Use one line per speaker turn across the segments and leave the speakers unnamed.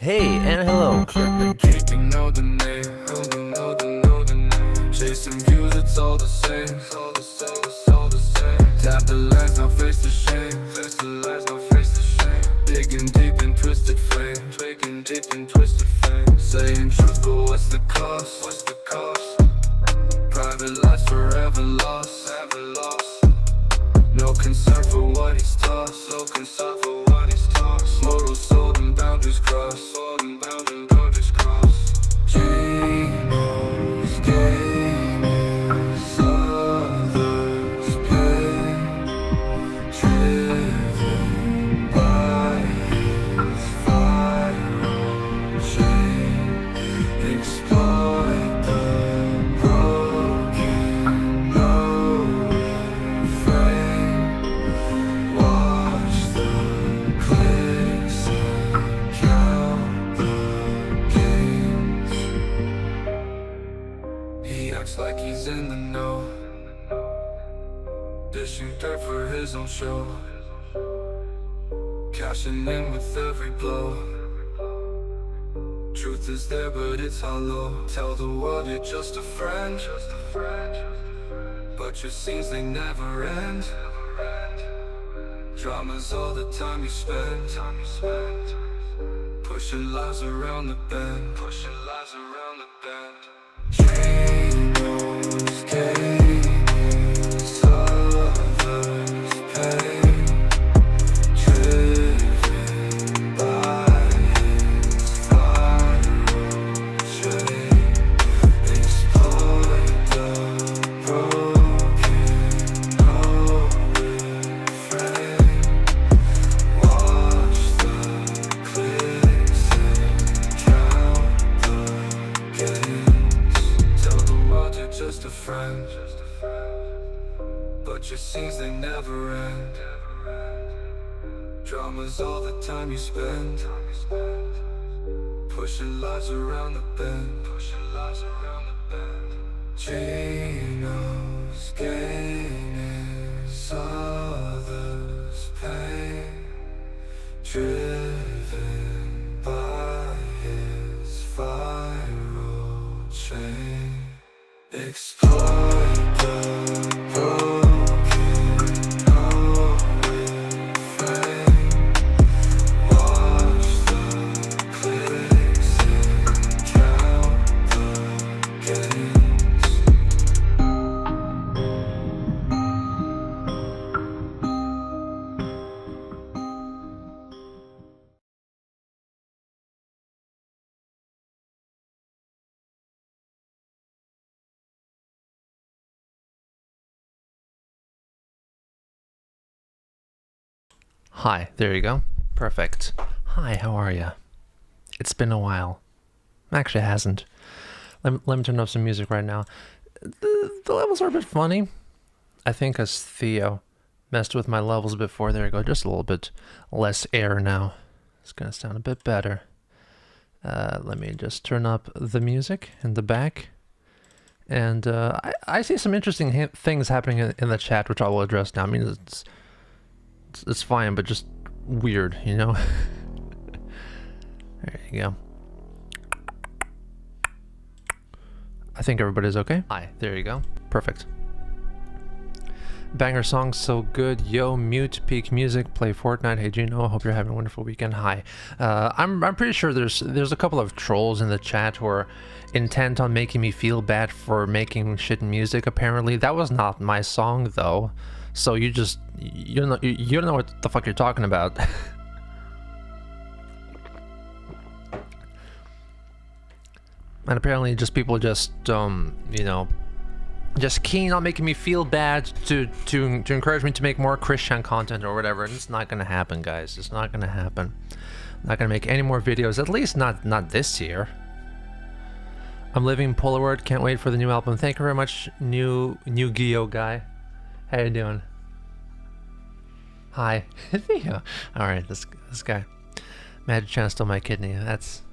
Hey and hello.
Keeping know the name, know the name. Chasing views, it's all the same. Tap the lines, now face the shame. Digging deep in twisted flame. Saying truth, but what's the cost? Private lives forever lost. No concern for what he's tossed. Morals sold and boundaries crossed. Dreamers gain is others' pain. Driven by his viral chain. Exploit the broken, no refrain. Watch the clicks and count the gains. He acts like he's in the know, dishing dirt for his own show, cashing in with every blow. Truth is there but it's hollow. Tell the world you're just a friend, but your scenes they never end. Drama's all the time you spend, pushing lives around the bend. Dreamers gain is others' pain. Driven by his viral chain. Exploit the broken, no refrain. Watch the clicks and count the gains. Tell the world you're just a friend, but your scenes they never end. Drama's all the time you spend, pushing lives around the bend. Geno's gain is others' pain. Driven by his viral chain. Exploit the broken, no refrain. Watch the clicks and count the gains.
Hi, there you go. Perfect. Hi, how are ya? It's been a while. Actually, it hasn't. Let me turn up some music right now. The levels are a bit funny. I think as Theo messed with my levels before, there you go, just a little bit less air now. It's gonna sound a bit better. Let me just turn up the music in the back. And I see some interesting things happening in the chat, which I will address now. I mean, it's fine, but just weird, you know? There you go. I think everybody's okay. Hi, there you go. Perfect. Banger song, so good. Yo, mute, peak music, play Fortnite. Hey, Gino, hope you're having a wonderful weekend. Hi. I'm pretty sure there's a couple of trolls in the chat who are intent on making me feel bad for making shit music, apparently. That was not my song, though. So you don't know what the fuck you're talking about. And apparently just people just you know, just keen on making me feel bad to encourage me to make more Christian content or whatever, and it's not gonna happen, guys. It's not gonna happen. I'm not gonna make any more videos, at least not this year. I'm living Polaroid, can't wait for the new album. Thank you very much, new Gio guy. How you doing? Hi. Theo. Alright, this guy. Magic Chan stole my kidney. That's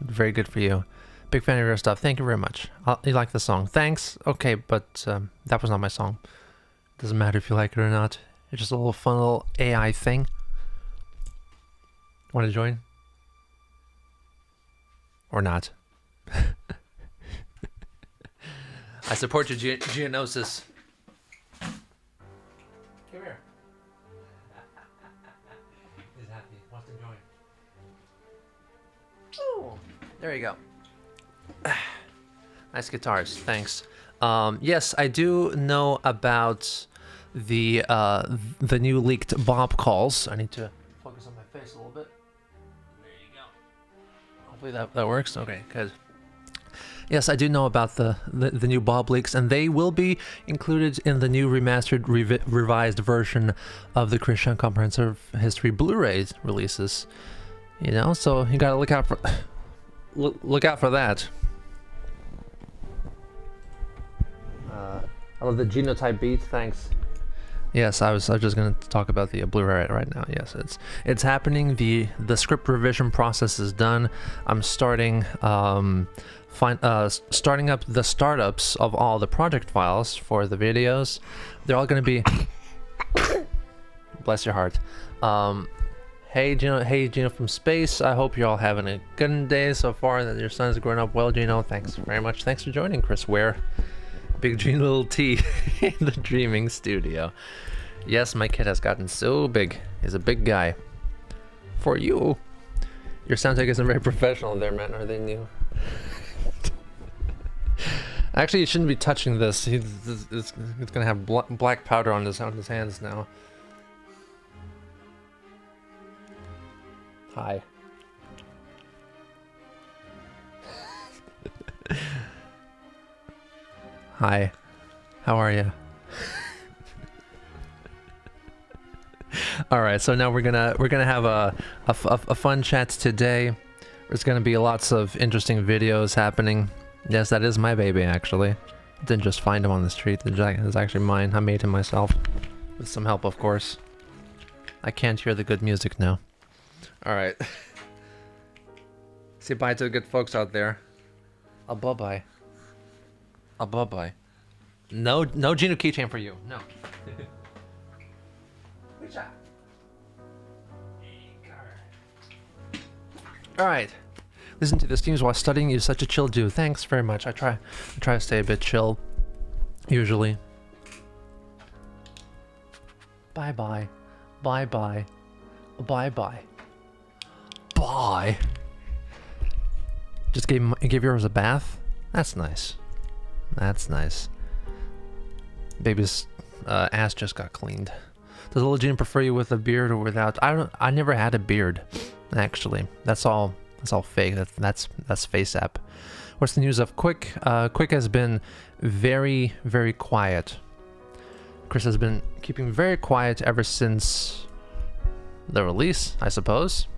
very good for you. Big fan of your stuff. Thank you very much. You like the song. Thanks. Okay, but that was not my song. Doesn't matter if you like it or not. It's just a little fun little AI thing. Want to join? or not. I support your geonosis. Come here. He's happy. Wants to join. Oh, there you go. Nice guitars. Thanks. Yes, I do know about the new leaked Bob calls. I need to focus on my face a little bit. There you go. Hopefully that works. Okay, good. Yes, I do know about the new Bob leaks, and they will be included in the new remastered, revised version of the Christian Comprehensive History Blu-ray releases. You know, so you gotta look out for that. I love the genotype beat. Thanks. Yes, I was just gonna talk about the Blu-ray right now. Yes, it's happening. The script revision process is done. I'm starting starting up the startups of all the project files for the videos. They're all gonna be bless your heart. Hey Gino from space. I hope you're all having a good day so far, that your son's growing up well, Gino. Thanks very much. Thanks for joining, Chris Ware. Big Gino Little T in the dreaming studio. Yes, my kid has gotten so big. He's a big guy. For you. Your sound tech isn't very professional there, man. Are they new? Actually, you shouldn't be touching this. He's gonna have black powder on his hands now. Hi. Hi. How are you? All right, so now we're gonna have a fun chat today. There's gonna be lots of interesting videos happening. Yes, that is my baby, actually. Didn't just find him on the street. It's actually mine. I made him myself. With some help, of course. I can't hear the good music now. Alright. Say bye to the good folks out there. A bye-bye. A bye-bye. No Geno keychain for you. No. Good job. Alright. Listen to the streams while studying is such a chill do. Thanks very much. I try to stay a bit chill. Usually. Bye-bye. Bye-bye. Bye-bye. Bye. Just gave yours a bath? That's nice. That's nice. Baby's ass just got cleaned. Does little Gene prefer you with a beard or without? I never had a beard, actually. That's all fake. That's FaceApp. What's the news of Quick? Quick has been very, very quiet. Chris has been keeping very quiet ever since the release, I suppose.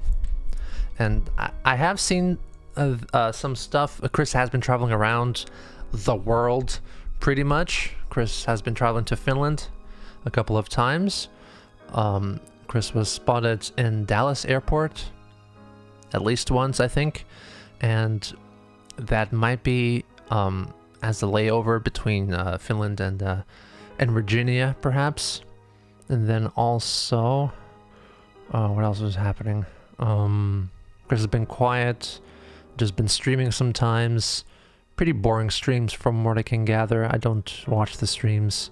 And I have seen some stuff. Chris has been traveling around the world pretty much. Chris has been traveling to Finland a couple of times. Chris was spotted in Dallas airport at least once, I think. And that might be as a layover between Finland and Virginia, perhaps. And then also, what else was happening? Chris has been quiet, just been streaming sometimes. Pretty boring streams from what I can gather. I don't watch the streams.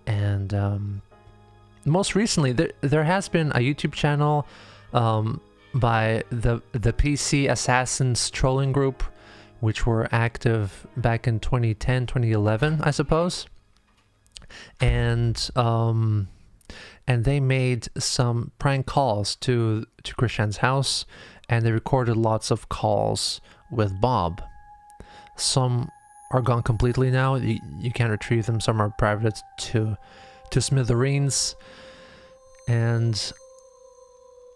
And most recently, there has been a YouTube channel by the PC Assassins trolling group, which were active back in 2010, 2011, I suppose. And they made some prank calls to Christian's house, and they recorded lots of calls with Bob. Some are gone completely now. You can't retrieve them. Some are private to smithereens, and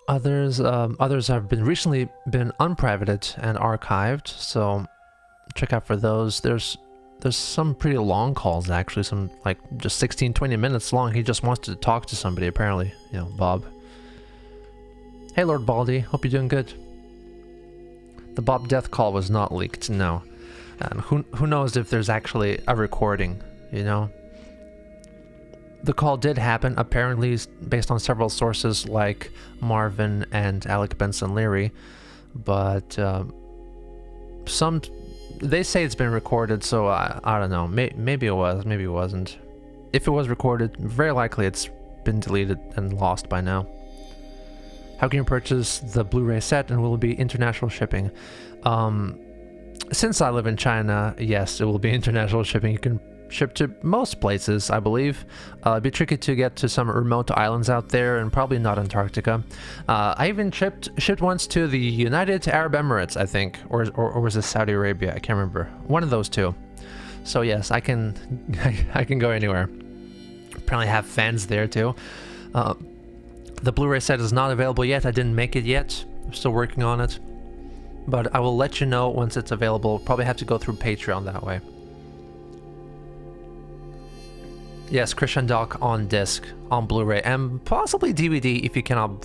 others have recently been unprivated and archived. So check out for those. There's some pretty long calls, actually, some like just 16-20 minutes long. He just wants to talk to somebody, apparently, you know, Bob. Hey Lord Baldy, hope you're doing good. The Bob death call was not leaked, no. And who knows if there's actually a recording, you know? The call did happen, apparently, based on several sources like Marvin and Alec Benson Leary, but some they say it's been recorded, so I don't know. Maybe it was, maybe it wasn't. If it was recorded, very likely it's been deleted and lost by now. How can you purchase the Blu-ray set, and will it be international shipping? Since I live in China, yes, it will be international shipping. You can ship to most places, I believe. It'd be tricky to get to some remote islands out there, and probably not Antarctica. I even shipped once to the United Arab Emirates, I think, or was it Saudi Arabia? I can't remember. One of those two. So yes, I can I can go anywhere. Apparently have fans there too. The Blu-ray set is not available yet. I didn't make it yet. I'm still working on it. But I will let you know once it's available. Probably have to go through Patreon that way. Yes, Christian Doc on disc, on Blu-ray, and possibly DVD if you cannot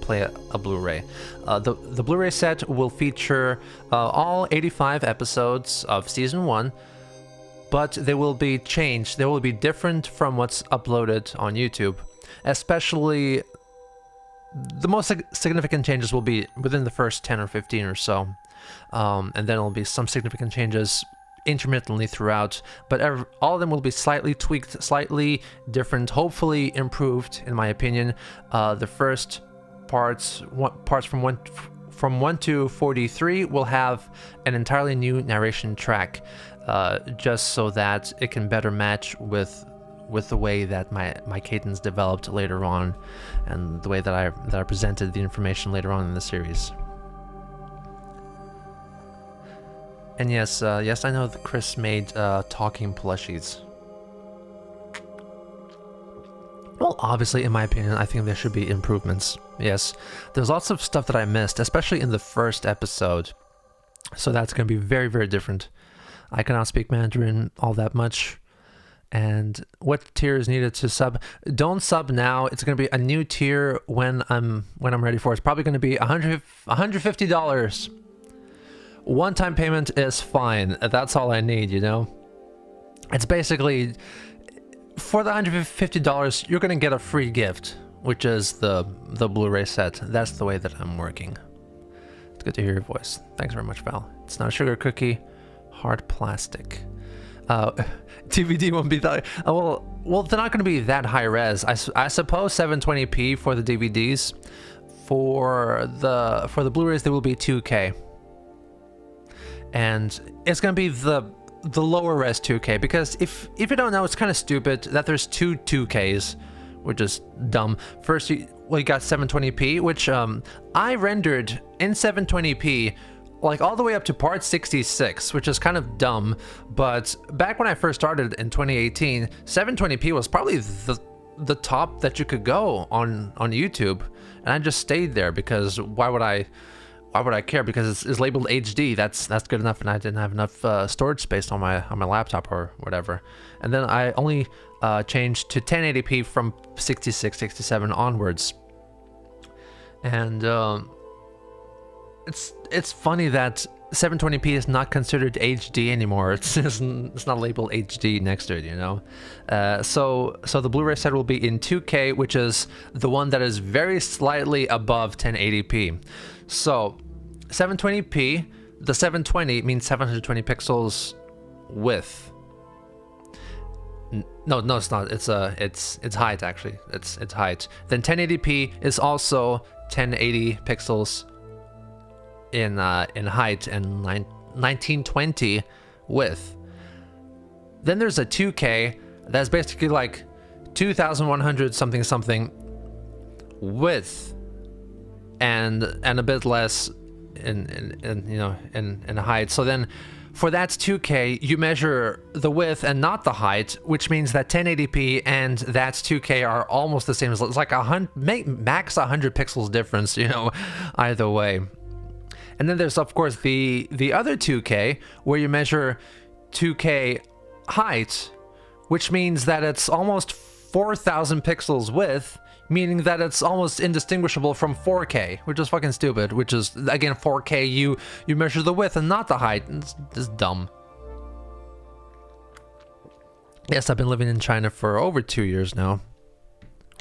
play a Blu-ray. The Blu-ray set will feature all 85 episodes of Season 1, but they will be changed. They will be different from what's uploaded on YouTube. Especially, the most significant changes will be within the first 10 or 15 or so. And then there will be some significant changes intermittently throughout, but all of them will be slightly tweaked, slightly different, hopefully improved, in my opinion. The first parts from 1 to 43 will have an entirely new narration track, just so that it can better match with the way that my cadence developed later on, and the way that I presented the information later on in the series. And yes, I know that Chris made talking plushies. Well, obviously, in my opinion, I think there should be improvements. Yes, there's lots of stuff that I missed, especially in the first episode. So that's going to be very, very different. I cannot speak Mandarin all that much. And what tier is needed to sub? Don't sub now. It's going to be a new tier when I'm ready for it. It's probably going to be $150. One-time payment is fine. That's all I need, you know? It's basically, for the $150, you're going to get a free gift, which is the Blu-ray set. That's the way that I'm working. It's good to hear your voice. Thanks very much, Val. It's not a sugar cookie, hard plastic. DVD won't be that well, they're not going to be that high res. I suppose 720p for the DVDs. For the Blu-rays, they will be 2K, and it's going to be the lower res 2K, because if you don't know, it's kind of stupid that there's two 2Ks, which is dumb. First, you got 720p, which I rendered in 720p. Like all the way up to part 66, which is kind of dumb, but back when I first started in 2018, 720p was probably the top that you could go on YouTube, and I just stayed there because why would I care? Because it's labeled HD. That's good enough, and I didn't have enough storage space on my laptop or whatever. And then I only changed to 1080p from 66, 67 onwards, and it's funny that 720p is not considered HD anymore. It's not labeled HD next to it, you know. So the Blu-ray set will be in 2K, which is the one that is very slightly above 1080p. So 720p, the 720 means 720 pixels width. No, it's not. It's height actually. It's height. Then 1080p is also 1080 pixels in height and 1920 width. Then there's a 2K that's basically like 2100 something width and a bit less in height. So then for that 2K, you measure the width and not the height, which means that 1080p and that 2K are almost the same. It's like max 100 pixels difference, you know, either way. And then there's, of course, the other 2K, where you measure 2K height, which means that it's almost 4,000 pixels width, meaning that it's almost indistinguishable from 4K, which is fucking stupid, which is, again, 4K, you measure the width and not the height. It's dumb. Yes, I've been living in China for over 2 years now,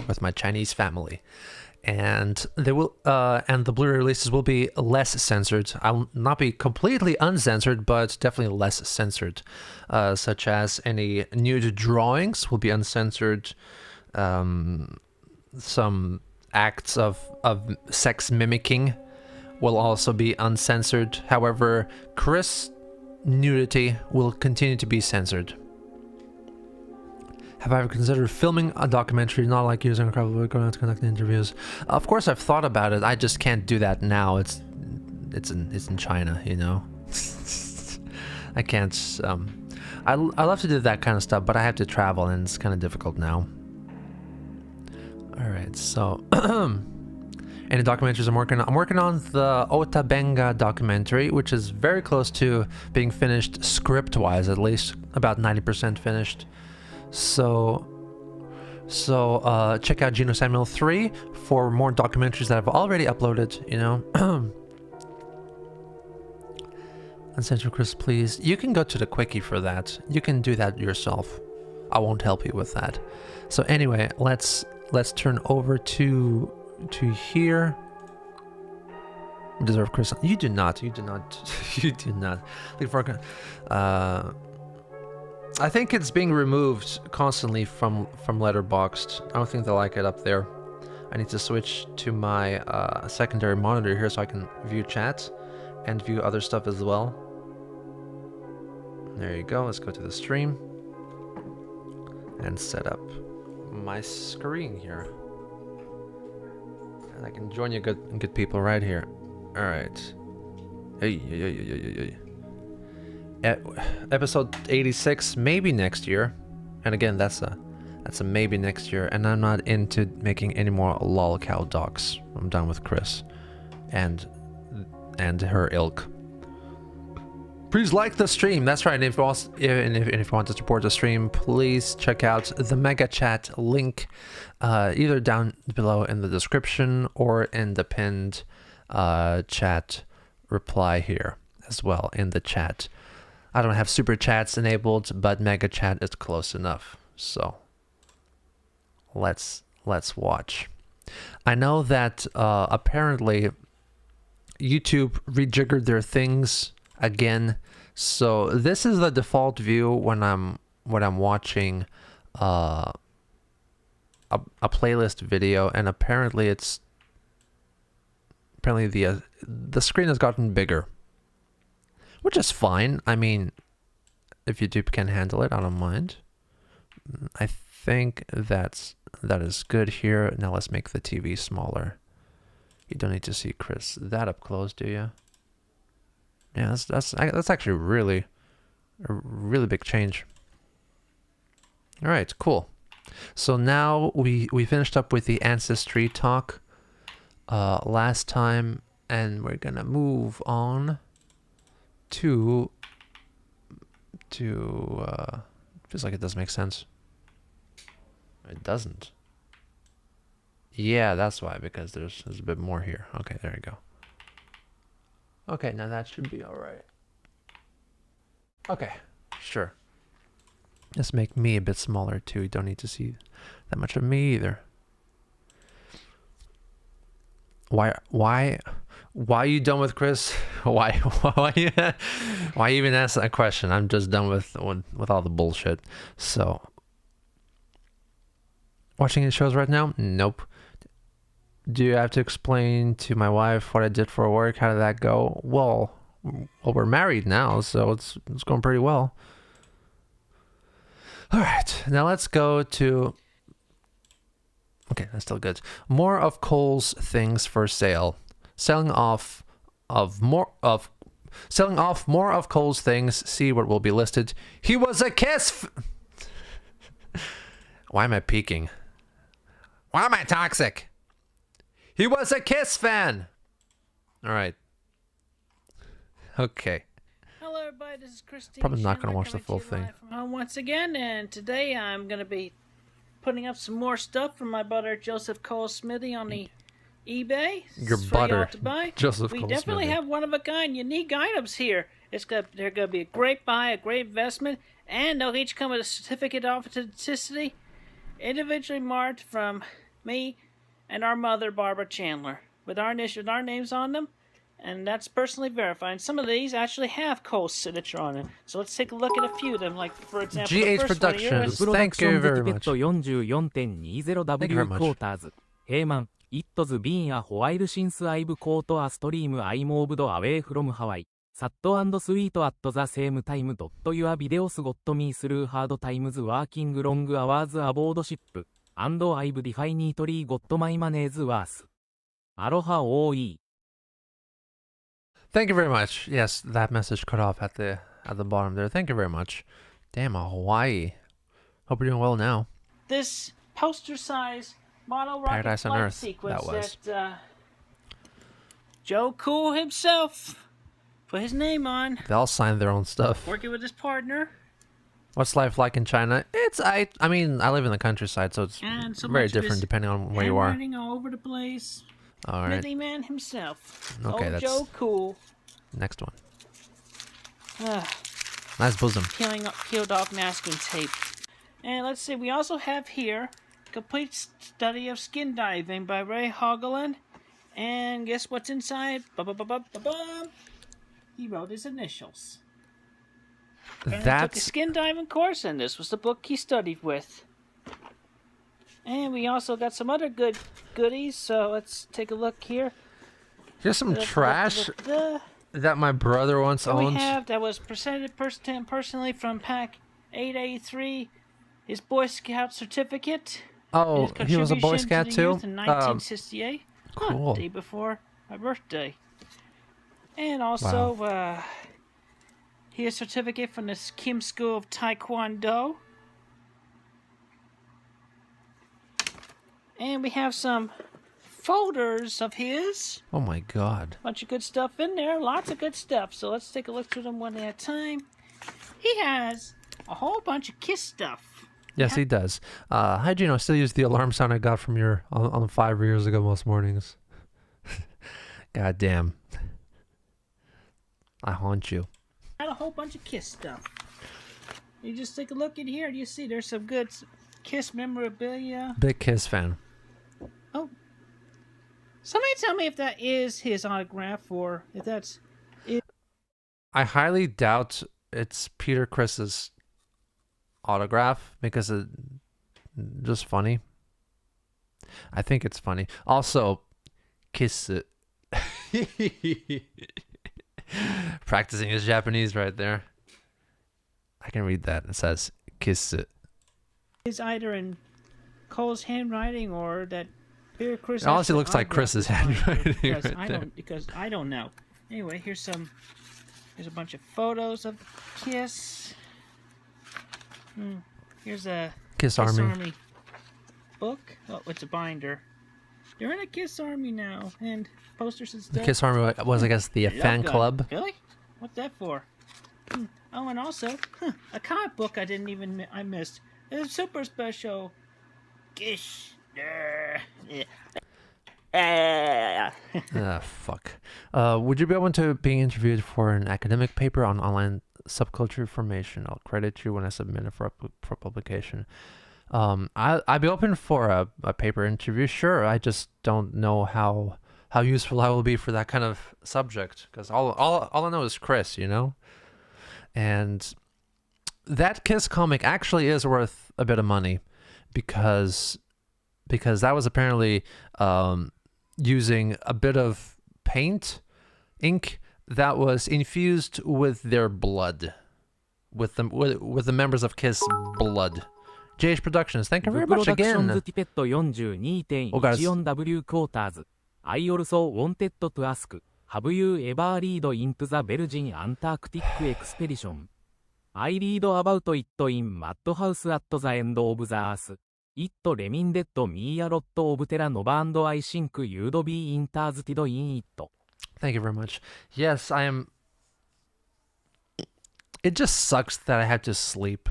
with my Chinese family. and they will and the Blu-ray releases will be less censored. I'll not be completely uncensored, but definitely less censored, such as any nude drawings will be uncensored. Some acts of sex mimicking will also be uncensored. However, Chris nudity will continue to be censored. Have I ever considered filming a documentary, not like using a crowd, going out to conduct interviews? Of course I've thought about it, I just can't do that now. It's in China, you know? I can't, I love to do that kind of stuff, but I have to travel and it's kind of difficult now. Alright, so, any documentaries I'm working on? I'm working on the Ota Benga documentary, which is very close to being finished script-wise, at least, about 90% finished. So check out Geno Samuel 3 for more documentaries that I've already uploaded, you know. Uncensored Chris, please. You can go to the quickie for that. You can do that yourself. I won't help you with that. So anyway, let's turn over to here. Deserve Chris. You do not. You do not. Look for I think it's being removed constantly from Letterboxd. I don't think they like it up there. I need to switch to my secondary monitor here so I can view chat and view other stuff as well. There you go. Let's go to the stream and set up my screen here. And I can join you good people right here. All right. Hey. Episode 86, maybe next year, and again that's a maybe next year. And I'm not into making any more lolcow docs. I'm done with Chris and her ilk. Please like the stream. That's right. And if you want to support the stream, please check out the mega chat link, either down below in the description or in the pinned chat reply here as well in the chat. I don't have super chats enabled, but mega chat is close enough. So let's watch. I know that apparently YouTube rejiggered their things again. So this is the default view when I'm watching a playlist video, and apparently the screen has gotten bigger. Which is fine. I mean, if YouTube can handle it, I don't mind. I think that is good here. Now let's make the TV smaller. You don't need to see Chris that up close, do you? Yeah, that's actually a really big change. All right, cool. So now we finished up with the ancestry talk last time, and we're gonna move on to feels like it doesn't make sense. It doesn't. Yeah, that's why, because there's a bit more here. Okay, there you go. Okay, now that should be all right. Okay, sure. Let's make me a bit smaller too. You don't need to see that much of me either. Why are you done with Chris? Why even ask that question? I'm just done with all the bullshit. So, watching any shows right now? Nope. Do you have to explain to my wife what I did for work? How did that go? Well, we're married now, so it's going pretty well. All right, now let's go to. Okay, that's still good. More of Cole's things for sale. Selling off more of Cole's things. See what will be listed. He was a Kiss. Why am I peeking? Why am I toxic? He was a Kiss fan. All right. Okay.
Hello, everybody. This is Christine.
Probably not going to
Schindler
watch the full
coming to you
thing.
live from home once again, and today I'm going to be putting up some more stuff from my butter Joseph Cole Smithy on the eBay.
Your
It's for
butter,
y'all to buy.
Joseph
We
Cole
definitely
Smithy.
have one of a kind, unique items here. They're going to be a great buy, a great investment, and they'll each come with a certificate of authenticity, individually marked from me and our mother, Barbara Chandler, with our initials, our names on them, and that's personally verified. Some of these actually have Cole's signature on them. So let's take a look at a few of them. Like, for example, the
GH
first one here
Productions.
is
Thank you very much.
44.20W クォーターズ。平満。It's been a while since I've caught a stream. I moved away from Hawaii. Sad and sweet at the same time. Your videos got me through hard times working long hours aboard ship. And I've definitely got my money's worth. Aloha OE.
Thank you very much. Yes, that message cut off at the bottom there. Thank you very much. Damn, Hawaii. Hope you're doing well now.
this poster size model rocket
Paradise on
flight
Earth,
sequence
that was.
that Joe Cool himself put his name on,
They all signed their own stuff.
working with his partner.
What's life like in China? I mean, I live in the countryside, so it's
And so
very
much of
different
his
depending on where you are.
handwriting all over the place.
All right,
Smithy Man himself.
Okay,
Old
that's-
Joe Cool.
next one.
Ah,
Nice bosom.
peeled off masking tape. And let's see, we also have here Complete Study of Skin Diving by Ray Hogeland. And guess what's inside? Ba-ba-ba-ba-ba-bum. He wrote his initials. Apparently took a
That's
skin diving course, and this was the book he studied with. And we also got some other good goodies, so let's take a look here.
just some trash
Da-da-da-da.
that my brother once
Here we
owned.
have, that was presented to him personally from Pack 883, his Boy Scout certificate.
Oh,
His
he was a Boy
contribution
Scout
to the
too?
youth in 1968.
cool.
Day before my birthday. And also, his certificate from the Kim School of Taekwondo. And we have some folders of his.
Oh my god.
Bunch of good stuff in there. Lots of good stuff. So let's take a look through them one at a time. He has a whole bunch of Kiss stuff.
Yes, he does. How'd you know? I still use the alarm sound I got from your on 5 years ago most mornings. God damn. I haunt you.
Got a whole bunch of Kiss stuff. You just take a look in here and you see there's some good Kiss memorabilia.
Big Kiss fan.
Oh. Somebody tell me if that is his autograph or if that's...
I highly doubt it's Peter Chris's autograph because it's just funny. I think it's funny. Also, kiss it. Practicing his Japanese right there. I can read that. It says kiss it.
Is either in Cole's handwriting or that Peter Chris.
It honestly looks like
autograph
Chris's
is on it,
handwriting
because
right there.
I don't know. Anyway, here's a bunch of photos of Kiss. Here's a
Kiss Army.
book. Oh, it's a binder. They're in a Kiss Army now, and posters and
The
stuff.
Kiss Army was, I guess, the
Love
fan
gun.
club.
Really? What's that for? Oh, and also, a comic book I missed. It's super special. Kiss.
Fuck. Would you be open to being interviewed for an academic paper on online subculture formation? I'll credit you when I submit it for publication. I'd be open for a paper interview, sure. I just don't know how useful I will be for that kind of subject, because all I know is Chris, you know? And that Kiss comic actually is worth a bit of money because that was apparently using a bit of ink that was infused with their blood, with the members of Kiss blood. JH Productions, thank you very much again. Oh, guys.
42.42W クォーターズ I also wanted to ask, have you ever read into the Virgin Antarctic expedition? I read about it in Madhouse at the end of the earth. It reminded me a lot of Terra Nova and I think you'd be interested in it.
Thank you very much. Yes, I am. It just sucks that I have to sleep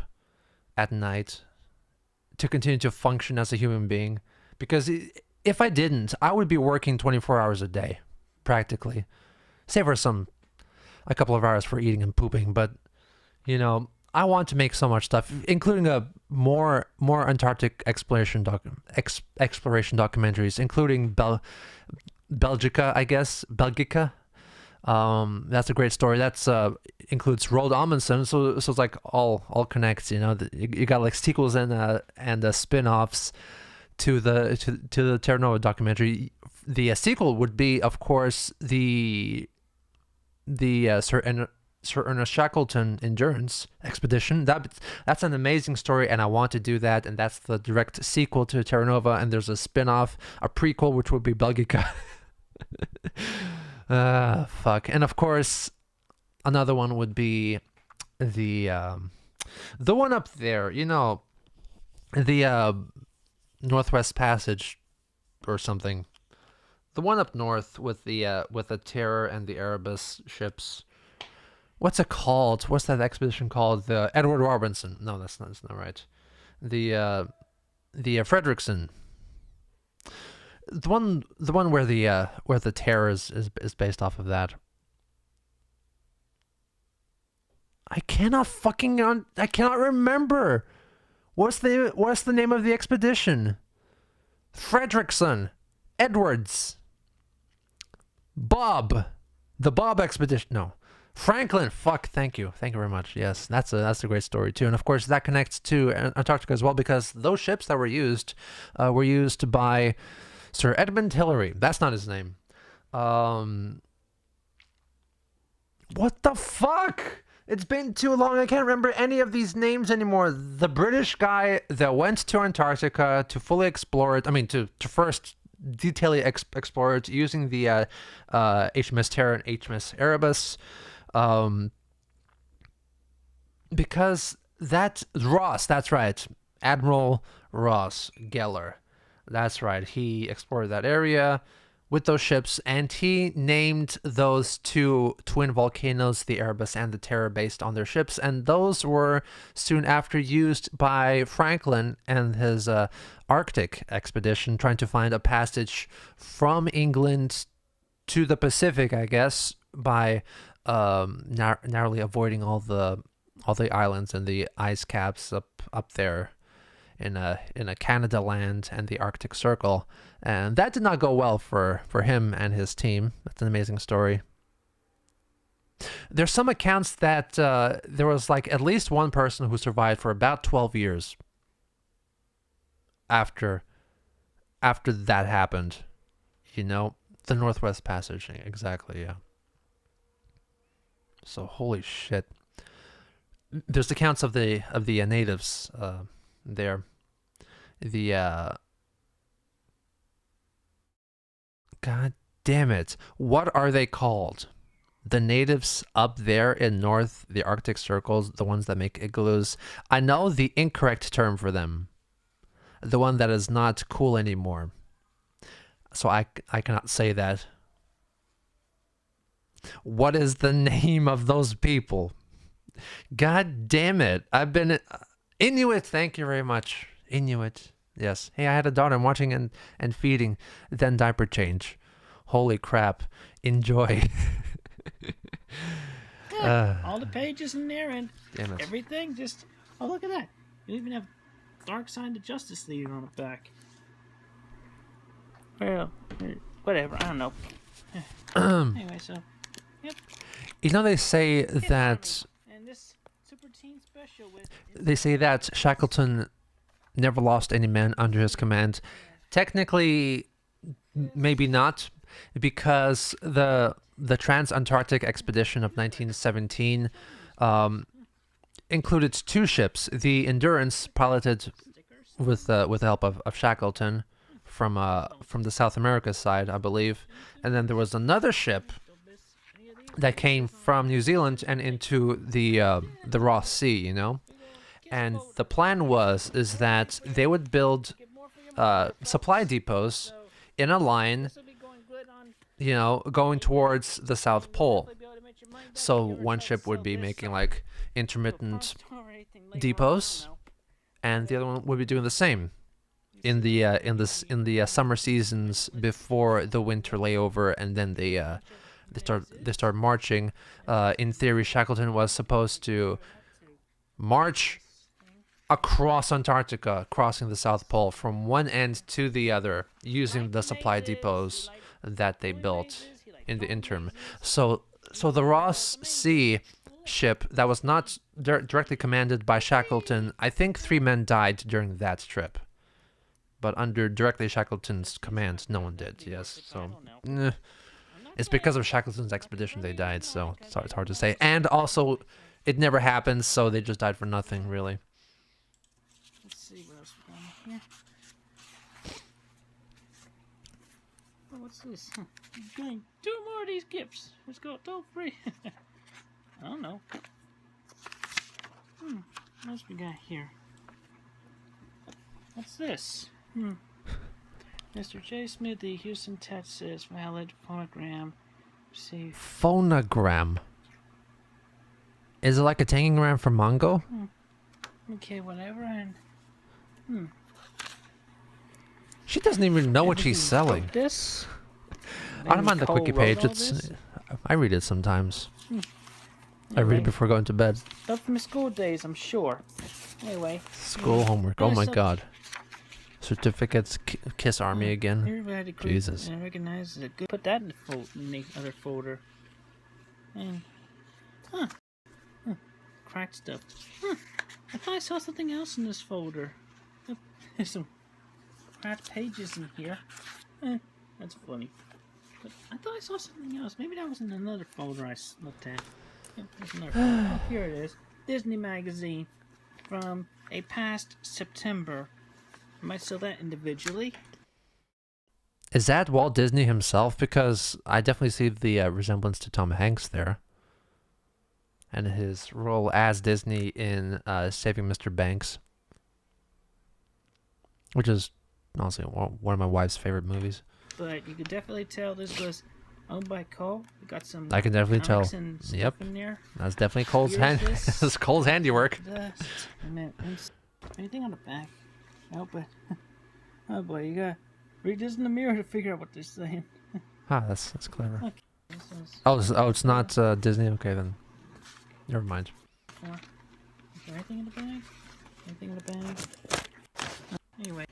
at night to continue to function as a human being, because if I didn't, I would be working 24 hours a day, practically. Save for a couple of hours for eating and pooping, but, you know, I want to make so much stuff, including a more Antarctic exploration exploration documentaries, including Belgica, I guess, Belgica. That's a great story. That's includes Roald Amundsen, so it's like all connects. You know, you got like sequels and spin-offs to the Terra Nova documentary. The sequel would be, of course, the Sir Ernest Shackleton Endurance Expedition. That's an amazing story, and I want to do that. And that's the direct sequel to Terra Nova. And there's a spin-off, a prequel, which would be Belgica. Fuck. And of course, another one would be the one up there. You know, the Northwest Passage or something. The one up north with the Terror and the Erebus ships. What's it called? What's that expedition called? The Edward Robinson. No, that's not right. The Frederickson. The one where the Terror is based off of that. I cannot remember. What's the name of the expedition? Frederickson. Edwards. Bob. The Bob expedition. No. Franklin. Fuck. Thank you very much. Yes, that's a great story too, and of course that connects to Antarctica as well, because those ships that were used by Sir Edmund Hillary. That's not his name. What the fuck? It's been too long. I can't remember any of these names anymore. The British guy that went to Antarctica to fully explore it. I mean, to first detailedly explore it using the HMS Terror and HMS Erebus. Because Ross, that's right. Admiral Ross Geller. That's right. He explored that area with those ships, and he named those two twin volcanoes, the Erebus and the Terror, based on their ships, and those were soon after used by Franklin and his Arctic expedition, trying to find a passage from England to the Pacific, I guess, by narrowly avoiding all the islands and the ice caps up there in a Canada land and the Arctic Circle, and that did not go well for him and his team. That's an amazing story. There's some accounts that there was like at least one person who survived for about 12 years after that happened. You know, the Northwest Passage, exactly. Yeah. So holy shit. There's accounts of the natives there. God damn it. What are they called? The natives up there in north, the Arctic circles, the ones that make igloos. I know the incorrect term for them. The one that is not cool anymore. So I cannot say that. What is the name of those people? God damn it. I've been... Inuit, thank you very much. Inuit. Yes. Hey, I had a daughter. I'm watching and feeding. Then diaper change. Holy crap. Enjoy.
All the pages in there and everything. Just... Oh, look at that. You even have Dark Side of Justice League on the back. Well, whatever. I don't know. Anyway, so... Yep.
You know, they say that...
And this Super Teen Special with...
They say that Shackleton never lost any men under his command. Technically, maybe not, because the Trans-Antarctic Expedition of 1917 included two ships. The Endurance, piloted with the help of Shackleton from the South America side, I believe. And then there was another ship that came from New Zealand and into the Ross Sea, you know? And the plan is that they would build supply depots in a line, you know, going towards the South Pole. So one ship would be making like intermittent depots, and the other one would be doing the same in the summer seasons before the winter layover, and then they start marching. In theory, Shackleton was supposed to march across Antarctica, crossing the South Pole from one end to the other, using the supply depots that they built in the interim. So the Ross Sea ship that was not directly commanded by Shackleton, I think 3 men died during that trip. But under directly Shackleton's command, no one did, yes. So, it's because of Shackleton's expedition they died, so it's hard to say. And also, it never happened, so they just died for nothing, really.
Let's see what else we got here. Oh, what's this? Doing 2 more of these gifts. Let's go toll free. I don't know. What else we got here? What's this? Mr. J. Smithy, Houston, Texas, valid phonogram. See.
Phonogram. Is it like a tangram from Mongo?
Okay, whatever. And
She doesn't even know what she's selling.
this.
I'm on the
Cole
quickie
wrote
page.
all
It's
this?
I read it sometimes. I read
Anyway.
it before going to bed.
Stuff from my school days, I'm sure. Anyway.
School homework. Oh my god. Certificates. Kiss Army again.
Everybody group
Jesus.
and recognize it. Good. Put that in the other folder. And cracked stuff. I thought I saw something else in this folder. There's some cracked pages in here. That's funny. But I thought I saw something else. Maybe that was in another folder I looked at. There's another folder. Oh, here it is. Disney magazine from a past September. I might sell that individually.
Is that Walt Disney himself? Because I definitely see the resemblance to Tom Hanks there. And his role as Disney in Saving Mr. Banks. Which is honestly one of my wife's favorite movies.
But you could definitely tell this was owned by Cole. We got some.
I can definitely tell.
And stuff
Yep.
in there.
That's definitely Cole's
Here's this.
It's Cole's handiwork.
Dust. And then anything on the back? Oh, but oh boy, you gotta read this in the mirror to figure out what they're saying.
Ah, that's clever.
Okay. This is
It's not Disney. Okay then, never mind.
is there anything in the bag? Anything in the bag? Anyway,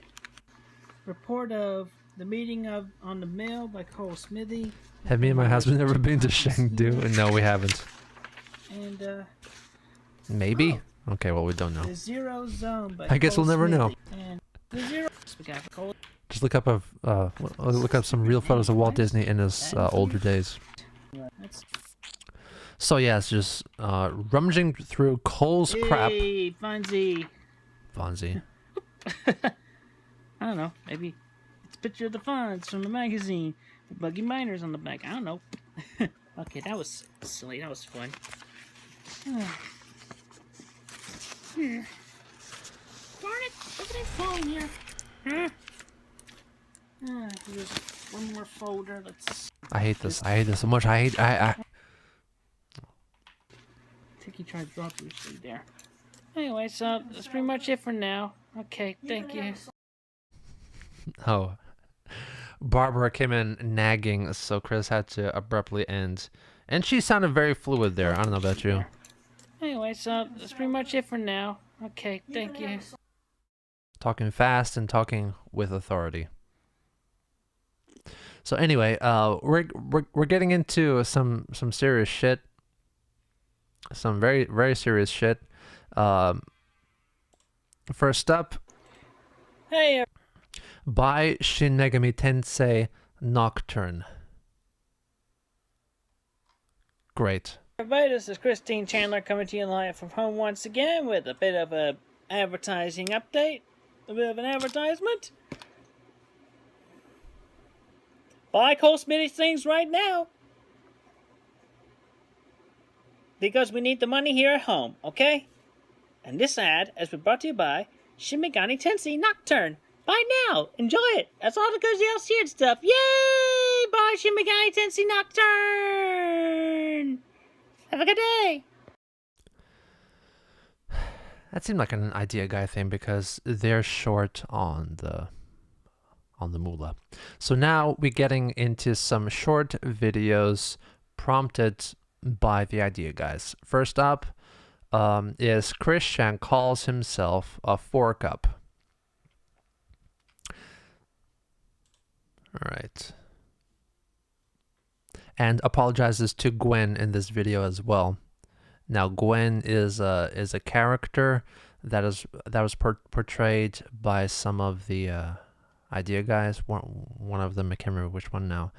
report of the meeting on the mail by Cole Smithy.
Have me and my husband ever been to Chengdu? No, we haven't.
And
Maybe. Okay, well we don't know.
the Zero Zone by
I guess
Cole
we'll never know.
Smithy. And the Zero. We got Cole.
Just look up some real photos of Walt Disney in his older days.
That's
So yeah, it's just rummaging through Cole's crap.
Hey, Fonzie.
Fonzie.
I don't know. Maybe it's a picture of the Fonz from the magazine. The Buggy Miners on the back. I don't know. Okay, that was silly. That was fun. Darn it! Look at that phone here. Here's one more folder. Let's
I hate this. I hate this so much. I
think he tried to drop loosely there. Anyway, so that's pretty much it for now. Okay, thank you.
Oh. Barbbara came in nagging, so Chris had to abruptly end. And she sounded very fluid there. I don't know about you.
Anyway, so that's pretty much it for now. Okay, thank you.
Talking fast and talking with authority. So anyway, we're getting into some serious shit. Some very, very serious shit. First up,
Hey,
by Shin Megami Tensei Nocturne. Great.
everybody, this is Christine Chandler coming to you live from home once again with a bit of a advertising update. A bit of an advertisement. Buy Cole Smitty's things right now. Because we need the money here at home, okay? And this ad has been brought to you by Shin Megami Tensei Nocturne. Buy now! Enjoy it! That's all the good DLC and stuff. Yay! Buy Shin Megami Tensei Nocturne! Have a good day!
That seemed like an idea guy thing because they're short on the moolah. So now we're getting into some short videos prompted by the idea guys. First up, is Christian calls himself a fork up. All right. And apologizes to Gwen in this video as well. Now, Gwen is a character that was portrayed by some of the idea guys. One of them, I can't remember which one now,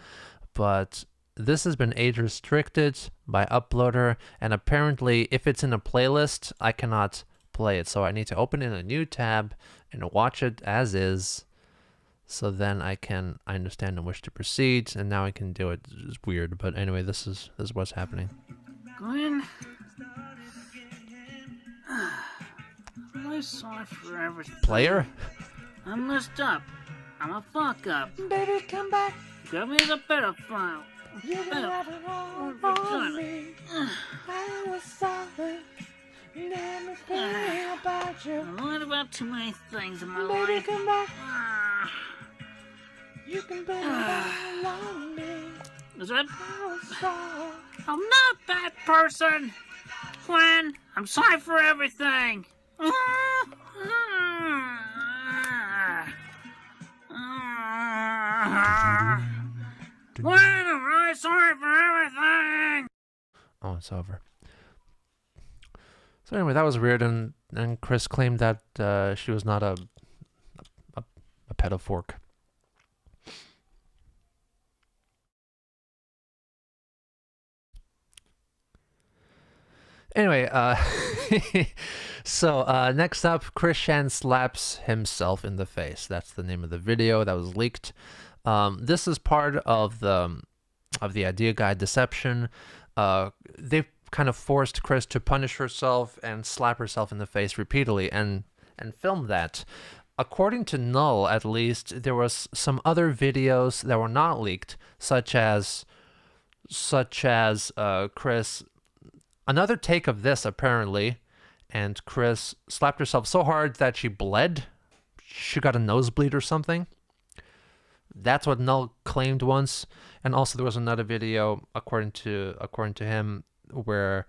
but this has been age restricted by Uploader, and apparently, if it's in a playlist, I cannot play it. So I need to open in a new tab and watch it as is. So then I understand and wish to proceed, and now I can do it. It's weird, but anyway, this is what's happening.
Gwen, I'm sorry for everything.
Player?
I messed up. I'm a fuck up.
Baby, come back.
Give me the better file.
You can have it all on me. I was sorry. Never think about you.
I learned about too many things in my
Baby,
life.
come back. You can put it all on me.
Is that?
I was sorry.
I'm not a bad person. Gwen, I'm sorry for everything. Gwen, I'm really sorry for everything.
Oh, it's over. So anyway, that was weird, and Chris claimed that she was not a pedophork. Anyway, so next up, Christian slaps himself in the face. That's the name of the video that was leaked. This is part of the idea guide deception. They've kind of forced Chris to punish herself and slap herself in the face repeatedly and film that. According to Null, at least, there was some other videos that were not leaked, such as Chris. Another take of this, apparently, and Chris slapped herself so hard that she bled. She got a nosebleed or something. That's what Null claimed once. And also there was another video, according to him, where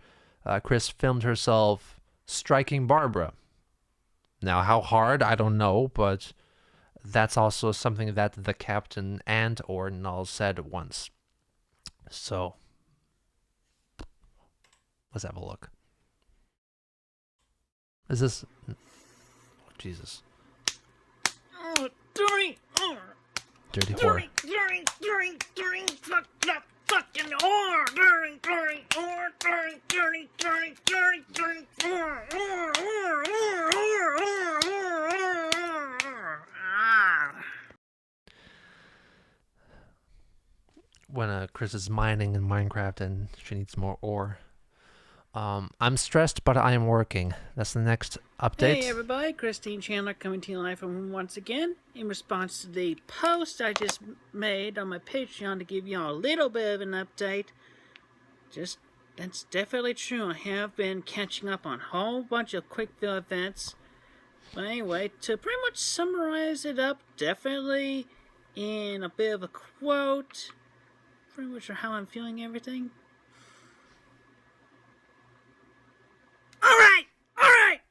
Chris filmed herself striking Barbbara. Now, how hard, I don't know, but that's also something that the captain and or Null said once. So let's have a look. Is this... Oh, Jesus.
Oh, dirty. Oh.
Dirty whore.
Dirty, fucking whore. Dirty,
When Chris is mining in Minecraft and she needs more ore. I'm stressed, but I am working. That's the next update.
Hey everybody, Christine Chandler coming to you live from home once again in response to the post I just made on my Patreon to give y'all a little bit of an update. That's definitely true. I have been catching up on a whole bunch of quick fill events. But anyway, to pretty much summarize it up, definitely in a bit of a quote, pretty much how I'm feeling everything. Alright!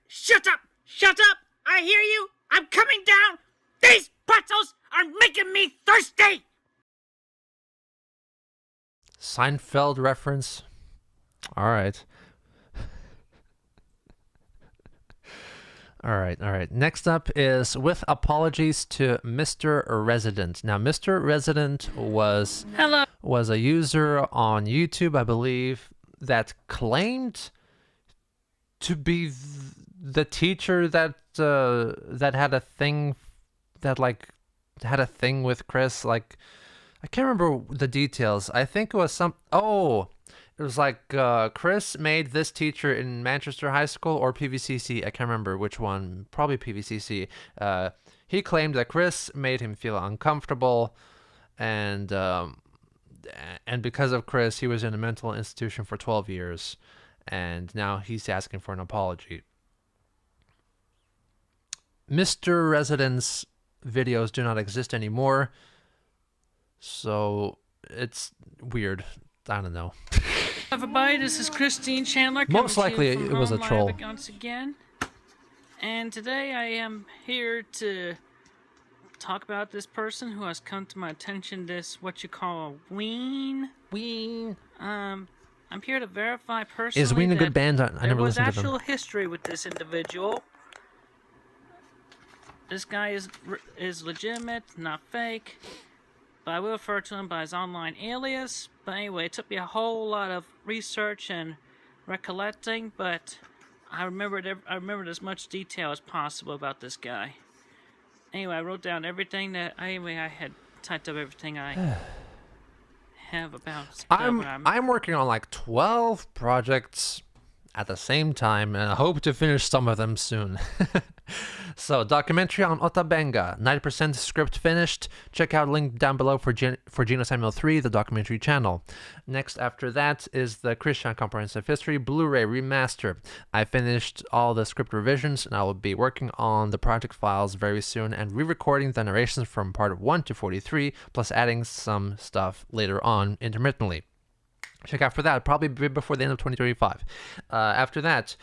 Shut up! I hear you! I'm coming down! These pretzels are making me thirsty!
Seinfeld reference. Alright. Alright. Next up is with apologies to Mr. Resident. Now, Mr. Resident was a user on YouTube, I believe, that claimed to be the teacher that had a thing with Chris. Like, I can't remember the details. I think it was it was like Chris made this teacher in Manchester High School or PVCC. I can't remember which one. Probably PVCC. He claimed that Chris made him feel uncomfortable, and because of Chris, he was in a mental institution for 12 years. And now he's asking for an apology. Mr. Resident's videos do not exist anymore, so it's weird. I don't know.
Everybody, this is Christine Chandler coming
Most likely
to you
it
from
was a
Home
troll.
Live once again. And today I am here to talk about this person who has come to my attention, this what you call a ween.
Ween.
I'm here to verify personally
Is Ween a
that
good band? I never listened to
there was
them.
actual history with this individual. This guy is legitimate, not fake. But I will refer to him by his online alias. But anyway, it took me a whole lot of research and recollecting, but I remembered as much detail as possible about this guy. Anyway, I wrote down everything that I had typed up everything I have about.
I'm working on like 12 projects at the same time, and I hope to finish some of them soon. So, documentary on Otabenga, 90% script finished. Check out link down below for Gino Samuel 3, the documentary channel. Next after that is the Christian Comprehensive History Blu-ray remaster. I finished all the script revisions, and I will be working on the project files very soon and re-recording the narrations from part 1 to 43, plus adding some stuff later on intermittently. Check out for that, probably before the end of 2025. After that,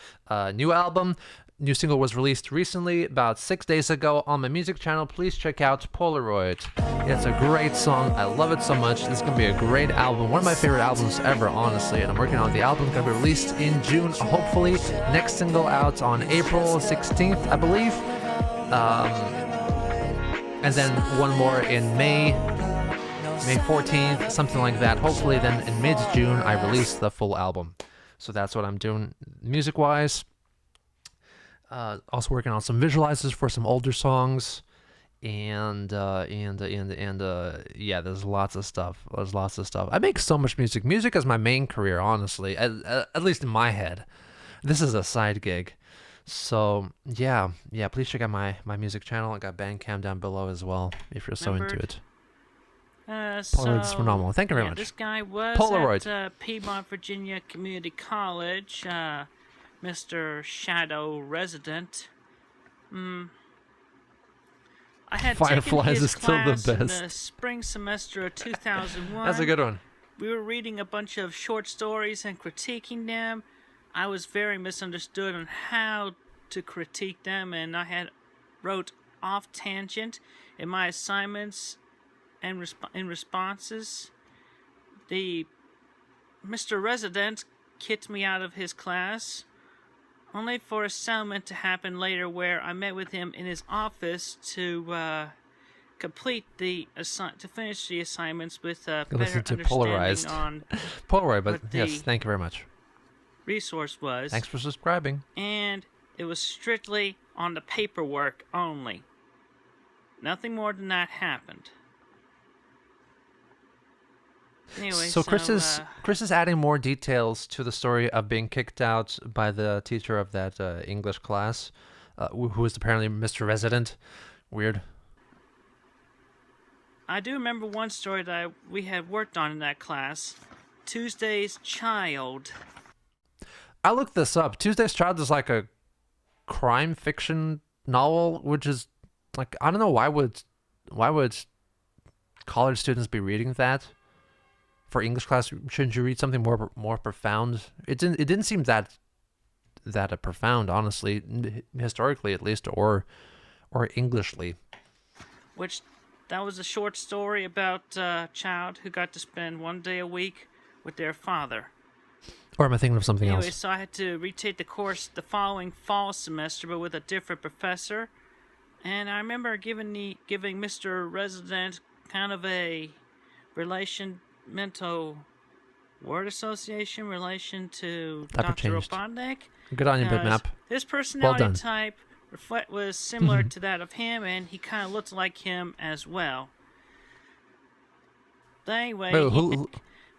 new album. New single was released recently, about 6 days ago, on my music channel. Please check out Polaroid. It's a great song. I love it so much. It's going to be a great album. One of my favorite albums ever, honestly. And I'm working on the album. It's going to be released in June, hopefully. Next single out on April 16th, I believe. And then one more in May 14th, something like that. Hopefully then in mid-June, I release the full album. So that's what I'm doing music-wise. Also working on some visualizers for some older songs, and yeah, there's lots of stuff. I make so much music. Music is my main career, honestly, at least in my head. This is a side gig. So yeah, please check out my music channel. I got Bandcamp down below as well if you're so into it. Polaroid's phenomenal. Thank you very much.
This guy was
Polaroid.
at Piedmont, Virginia Community College. Mr. Shadow Resident. I had
Fireflies
taken his
is still the
class in
best.
the spring semester of 2001.
That's a good one.
We were reading a bunch of short stories and critiquing them. I was very misunderstood on how to critique them, and I wrote off tangent in my assignments and in responses. The Mr. Resident kicked me out of his class, only for a settlement to happen later where I met with him in his office to finish the assignments with a better
Listen to
understanding
Polarized.
on
Polaroid, but
what
yes,
the
thank you very much.
resource was.
Thanks for subscribing.
And it was strictly on the paperwork only. Nothing more than that happened. Anyway,
so Chris is adding more details to the story of being kicked out by the teacher of that English class, who is apparently Mr. Resident. Weird.
I do remember one story that we had worked on in that class. Tuesday's Child.
I looked this up. Tuesday's Child is like a crime fiction novel, which is like, I don't know, why would college students be reading that? For English class, shouldn't you read something more profound? It didn't seem that profound, honestly, historically at least, or Englishly.
Which, that was a short story about a child who got to spend one day a week with their father.
Or am I thinking of something
Anyway,
else?
so I had to retake the course the following fall semester, but with a different professor. And I remember giving Mr. Resident kind of a mental word association relation to
Type
Dr.
changed.
Robotnik.
Good on you,
because
Bitmap.
His personality
done.
type was similar to that of him, and he kind of looked like him as well. But anyway,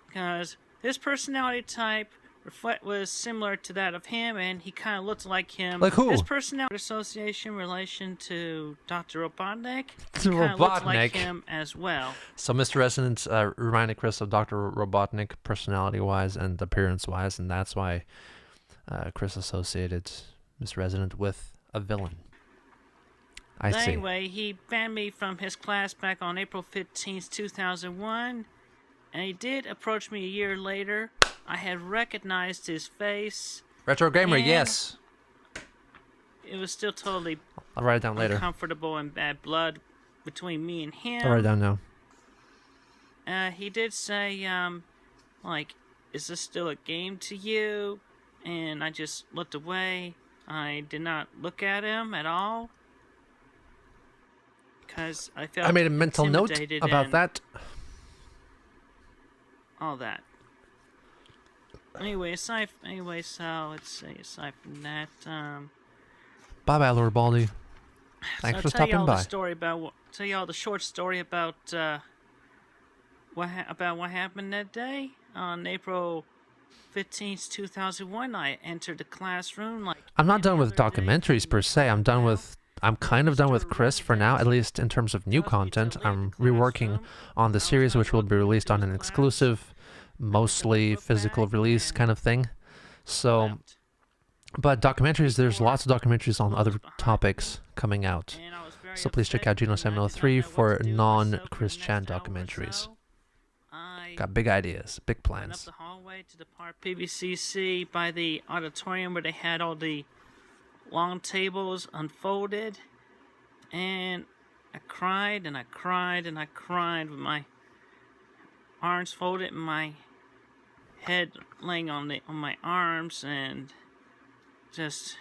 because his personality type was similar to that of him, and he kind of looked like him.
Like who?
His personality association relation to Dr. Robotnik.
To
He kind of looked
Robotnik.
like him as well.
So Mr. Resident reminded Chris of Dr. Robotnik personality-wise and appearance-wise, and that's why Chris associated Mr. Resident with a villain. I see.
Anyway, he banned me from his class back on April 15th, 2001, and he did approach me a year later I had recognized his face.
Retro gamer,
And
yes.
It was still totally
I'll write it down later.
uncomfortable and bad blood between me and him.
I'll write it down now.
He did say, like, is this still a game to you? And I just looked away. I did not look at him at all. Because I felt
I made a mental note
intimidated
about
and
that.
all that. Anyway, so let's see, aside from that,
Bye-bye, Lord Baldy. Thanks for stopping by.
Tell you all the short story about what happened that day on April 15th, 2001. I entered the classroom like.
I'm not done with
any other day.
documentaries per se. I'm kind of done with Chris for now, at least in terms of new content. I'm reworking on the series, which will be released on an exclusive, mostly physical release kind of thing. So, but documentaries, there's lots of documentaries on other topics coming out. So please check out Geno 703 for non-Chris Chan documentaries. Got big ideas, big
Went up
plans.
the hallway to the part PVCC by the auditorium where they had all the long tables unfolded, and I cried and I cried and I cried with my arms folded and my head laying on my arms and just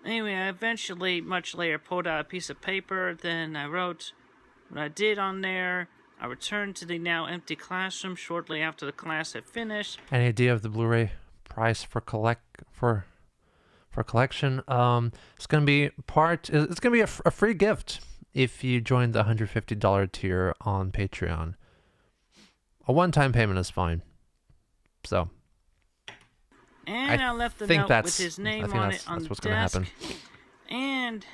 anyway, I eventually, much later, pulled out a piece of paper. Then I wrote what I did on there. I returned to the now empty classroom shortly after the class had finished.
Any idea of the Blu-ray price for collection? It's gonna be It's gonna be a free gift if you join the $150 tier on Patreon. A one-time payment is fine. So.
And I left the
think
note with his name on it on
that's
the
what's
desk.
gonna happen.
And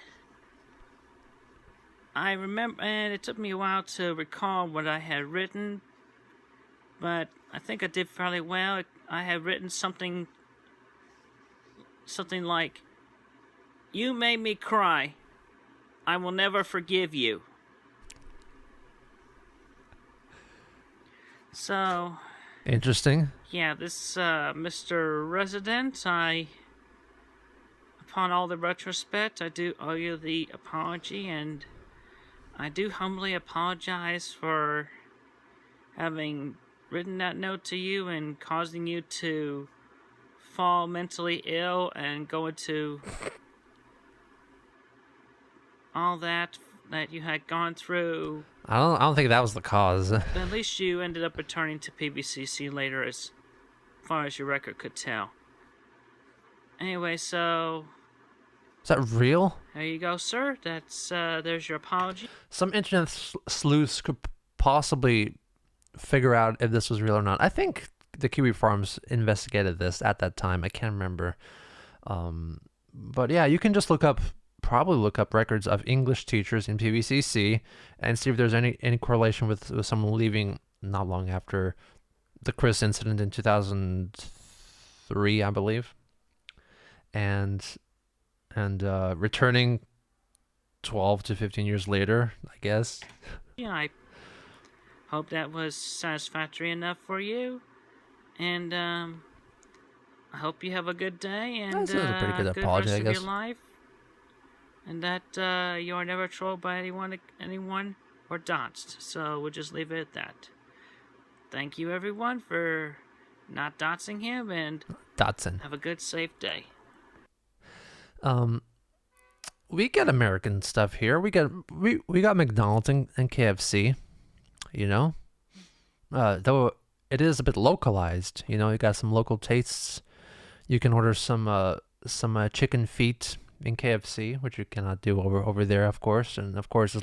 I remember, and it took me a while to recall what I had written, but I think I did fairly well. I had written something like, "You made me cry. I will never forgive you." So,
Interesting.
yeah, this Mr. Resident, upon all the retrospect, I do owe you the apology, and I do humbly apologize for having written that note to you and causing you to fall mentally ill and go into all that you had gone through.
I don't think that was the cause.
But at least you ended up returning to PVCC later, as far as your record could tell. Anyway, so
Is that real?
there you go, sir. There's your apology.
Some internet sleuths could possibly figure out if this was real or not. I think the Kiwi Farms investigated this at that time. I can't remember. But yeah, you can just probably look up records of English teachers in PVCC and see if there's any correlation with someone leaving not long after the Chris incident in 2003, I believe, and returning 12 to 15 years later, I guess.
Yeah, I hope that was satisfactory enough for you. And I hope you have a good day and
That was a pretty good
good
apology,
rest
I
of
guess.
your life. And that you are never trolled by anyone or doxed. So we'll just leave it at that. Thank you, everyone, for not doxing him, and
Dotson.
have a good, safe day.
We get American stuff here. We got McDonald's and KFC, you know. Though it is a bit localized, you know. You got some local tastes. You can order some chicken feet in KFC, which you cannot do over there, of course. And of course, there's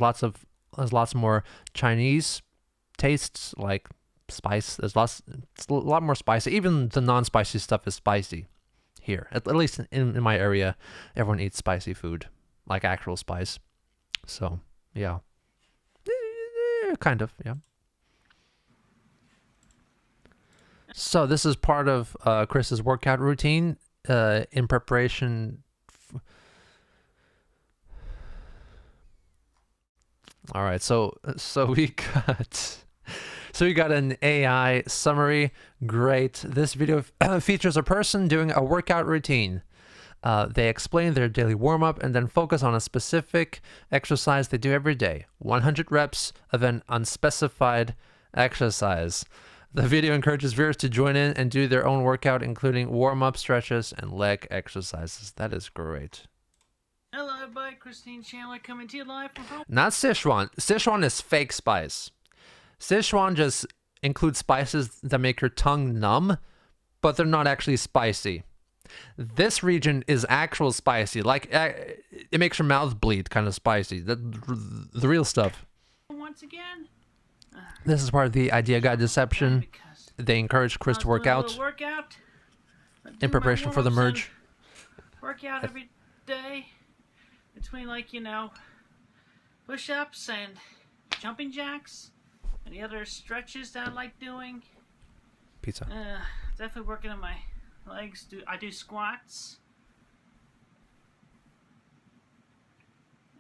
lots more Chinese tastes, like spice. It's a lot more spicy. Even the non-spicy stuff is spicy here. At least in my area, everyone eats spicy food, like actual spice. So yeah, kind of, yeah. So this is part of Chris's workout routine in preparation. All right, so we got an AI summary. Great. This video features a person doing a workout routine. They explain their daily warm-up and then focus on a specific exercise they do every day. 100 reps of an unspecified exercise. The video encourages viewers to join in and do their own workout, including warm-up, stretches, and leg exercises. That is great.
Hello, everybody. Christine Chandler coming to you live from home.
Not Sichuan. Sichuan is fake spice. Sichuan just includes spices that make your tongue numb, but they're not actually spicy. This region is actual spicy. Like, it makes your mouth bleed kind of spicy. The real stuff.
Once again.
This is part of the Idea Guide Deception. They encourage Chris to work out in preparation for the merge.
Work out every day between, like, you know, push-ups and jumping jacks and the other stretches that I like doing.
Pizza.
Definitely working on my legs. I do squats.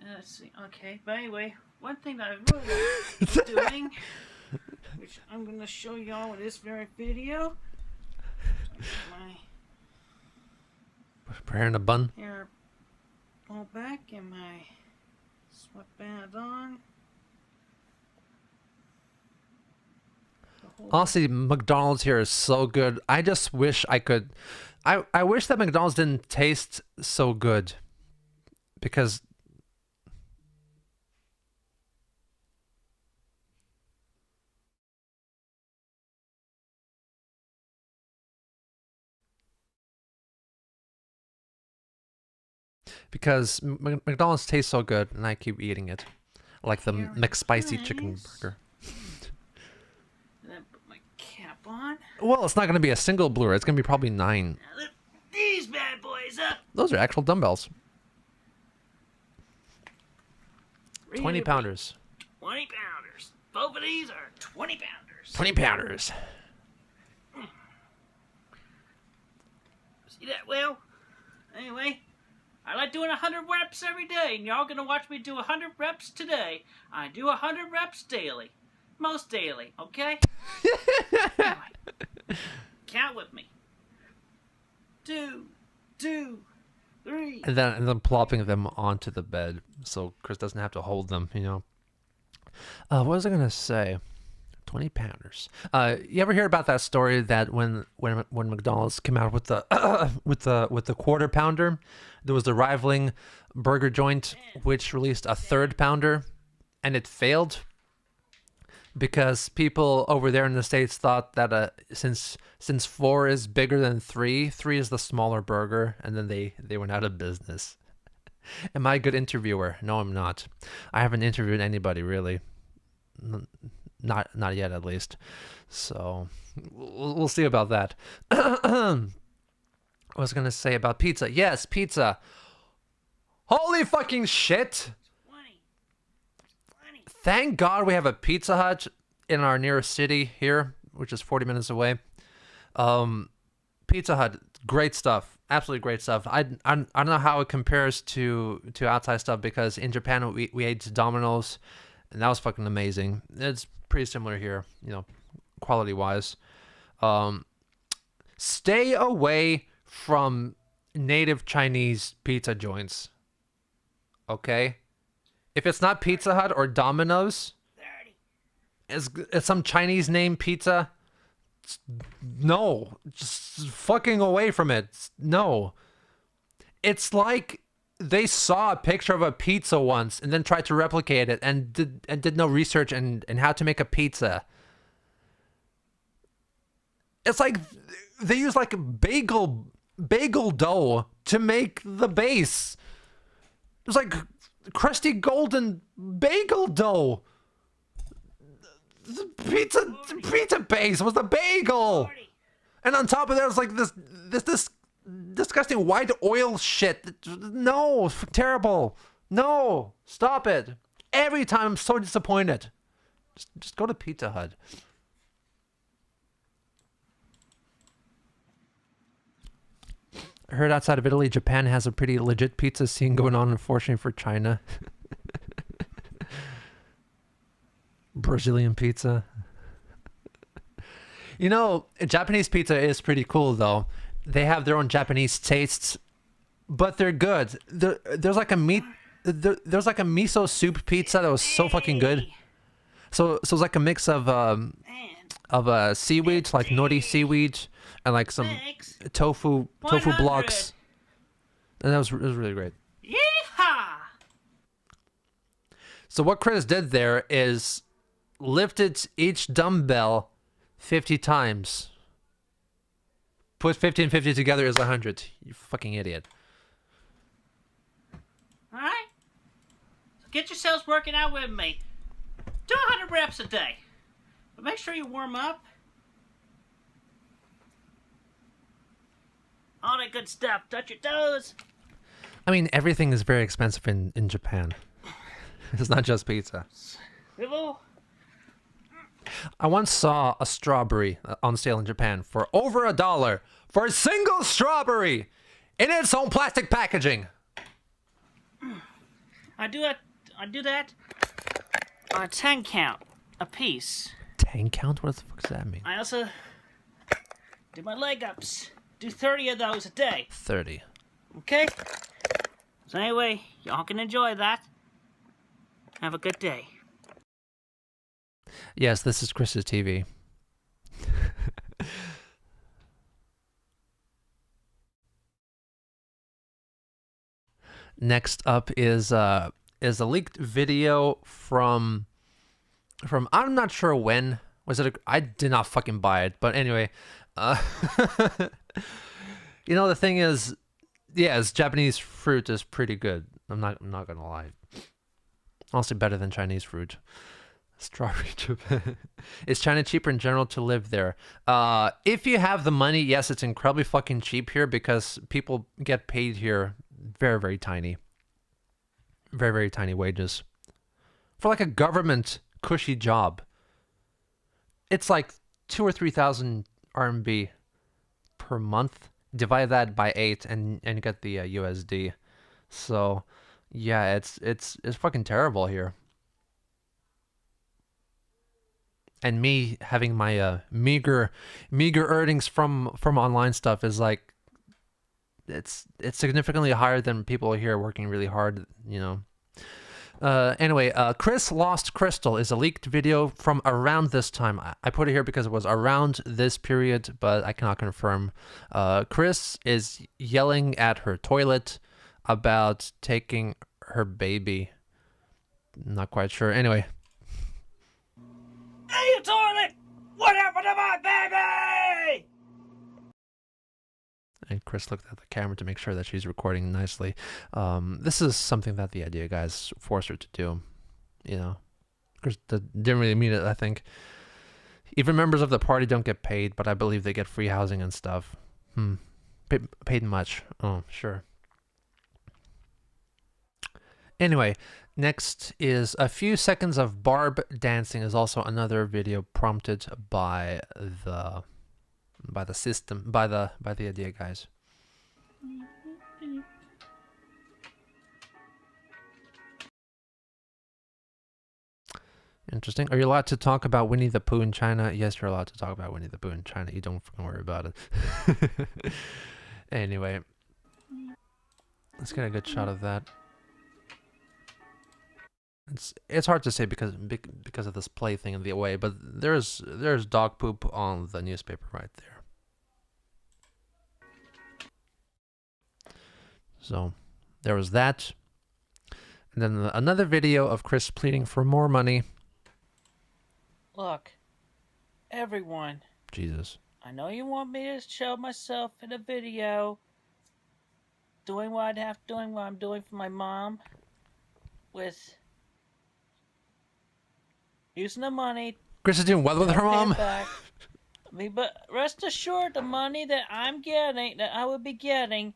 Let's see. Okay, but anyway, one thing that I really like doing, which I'm going to show y'all in this very video. My
Preparing a bun.
hair pulled back and my sweatband on.
Honestly, McDonald's here is so good. I just wish I could. I wish that McDonald's didn't taste so good. Because McDonald's tastes so good and I keep eating it. Like the McSpicy chicken burger.
And then put my cap on.
Well, it's not going to be a single Blu-ray. It's going to be probably 9.
Now lift these bad boys up.
Those are actual dumbbells. 20
Really,
pounders.
20 pounders. Both of these are 20 pounders.
20 pounders.
See that well? Anyway, I like doing 100 reps every day, and y'all gonna watch me do 100 reps today. I do 100 reps daily. Most daily, okay? Anyway, count with me. 2, 3.
And then plopping them onto the bed so Chris doesn't have to hold them, you know. What was I gonna say? 20 pounders. You ever hear about that story that when McDonald's came out with the with the quarter pounder, there was the rivaling burger joint which released a third pounder, and it failed because people over there in the States thought that since 4 is bigger than 3 is the smaller burger, and then they went out of business. Am I a good interviewer? No, I'm not. I haven't interviewed anybody really. Not yet, at least. So we'll see about that. I was gonna say about pizza. Yes, pizza. Holy fucking shit!
20.
Thank God we have a Pizza Hut in our nearest city here, which is 40 minutes away. Pizza Hut, great stuff. Absolutely great stuff. I don't know how it compares to outside stuff, because in Japan we ate Domino's, and that was fucking amazing. It's pretty similar here, you know, quality wise. Stay away from native Chinese pizza joints. Okay? If it's not Pizza Hut or Domino's,
30.
it's some Chinese name pizza. No, just fucking away from it. No. It's like they saw a picture of a pizza once and then tried to replicate it and did no research and how to make a pizza. It's like they use like bagel dough to make the base. It was like crusty golden bagel dough. The pizza base was the bagel.
40.
And on top of that was like this disgusting white oil shit. No, terrible. No, stop it. Every time I'm so disappointed. Just go to Pizza Hut. I heard outside of Italy, Japan has a pretty legit pizza scene going on, unfortunately for China. Brazilian pizza. You know, Japanese pizza is pretty cool though. They have their own Japanese tastes, but they're good. There's like a there's like a miso soup pizza that was so fucking good. So it's like a mix of seaweed, like nori seaweed, and like some tofu blocks, and it was really great.
Yeehaw!
So what Chris did there is lifted each dumbbell 50 times. Put 50 and 50 together is 100. You fucking idiot.
Alright? So get yourselves working out with me. Do 100 reps a day. But make sure you warm up. All that good stuff. Touch your toes.
I mean, everything is very expensive in Japan. It's not just pizza.
Swivel.
I once saw a strawberry on sale in Japan for over $1 for a single strawberry in its own plastic packaging.
I do that on a 10 count a piece.
10 count? What the fuck does that mean?
I also do my leg ups. Do 30 of those a day.
30.
Okay? So anyway, y'all can enjoy that. Have a good day.
Yes, this is Chris's TV. Next up is a leaked video from I'm not sure when. Was it I did not fucking buy it, but anyway, you know, the thing is, yes, Japanese fruit is pretty good. I'm not gonna lie. Honestly, better than Chinese fruit. Strawberry Japan. Is China cheaper in general to live there? If you have the money, yes, it's incredibly fucking cheap here because people get paid here very, very tiny. Very, very tiny wages. For like a government cushy job. It's like 2,000 or 3,000 RMB per month. Divide that by 8 and you get the USD. So yeah, it's fucking terrible here. And me having my meager earnings from online stuff is like it's significantly higher than people here working really hard, you know. Anyway, Chris Lost Crystal is a leaked video from around this time. I put it here because it was around this period, but I cannot confirm. Chris is yelling at her toilet about taking her baby. Not quite sure. Anyway.
Hey, you toilet! What happened to my baby?
And Chris looked at the camera to make sure that she's recording nicely. This is something that the idea guys forced her to do. You know, Chris didn't really mean it, I think. Even members of the party don't get paid, but I believe they get free housing and stuff. Paid much. Oh, sure. Anyway, next is a few seconds of Barb dancing is also another video prompted by the system, by the idea guys. Interesting. Are you allowed to talk about Winnie the Pooh in China? Yes, you're allowed to talk about Winnie the Pooh in China. You don't fucking worry about it. Anyway, let's get a good shot of that. It's hard to say because of this play thing in the way, but there's dog poop on the newspaper right there. So there was that, and then another video of Chris pleading for more money.
Look, everyone.
Jesus.
I know you want me to show myself in a video, doing what I'm doing for my mom, with using the money.
Chris is doing what with her mom?
Back. But rest assured, the money that I will be getting,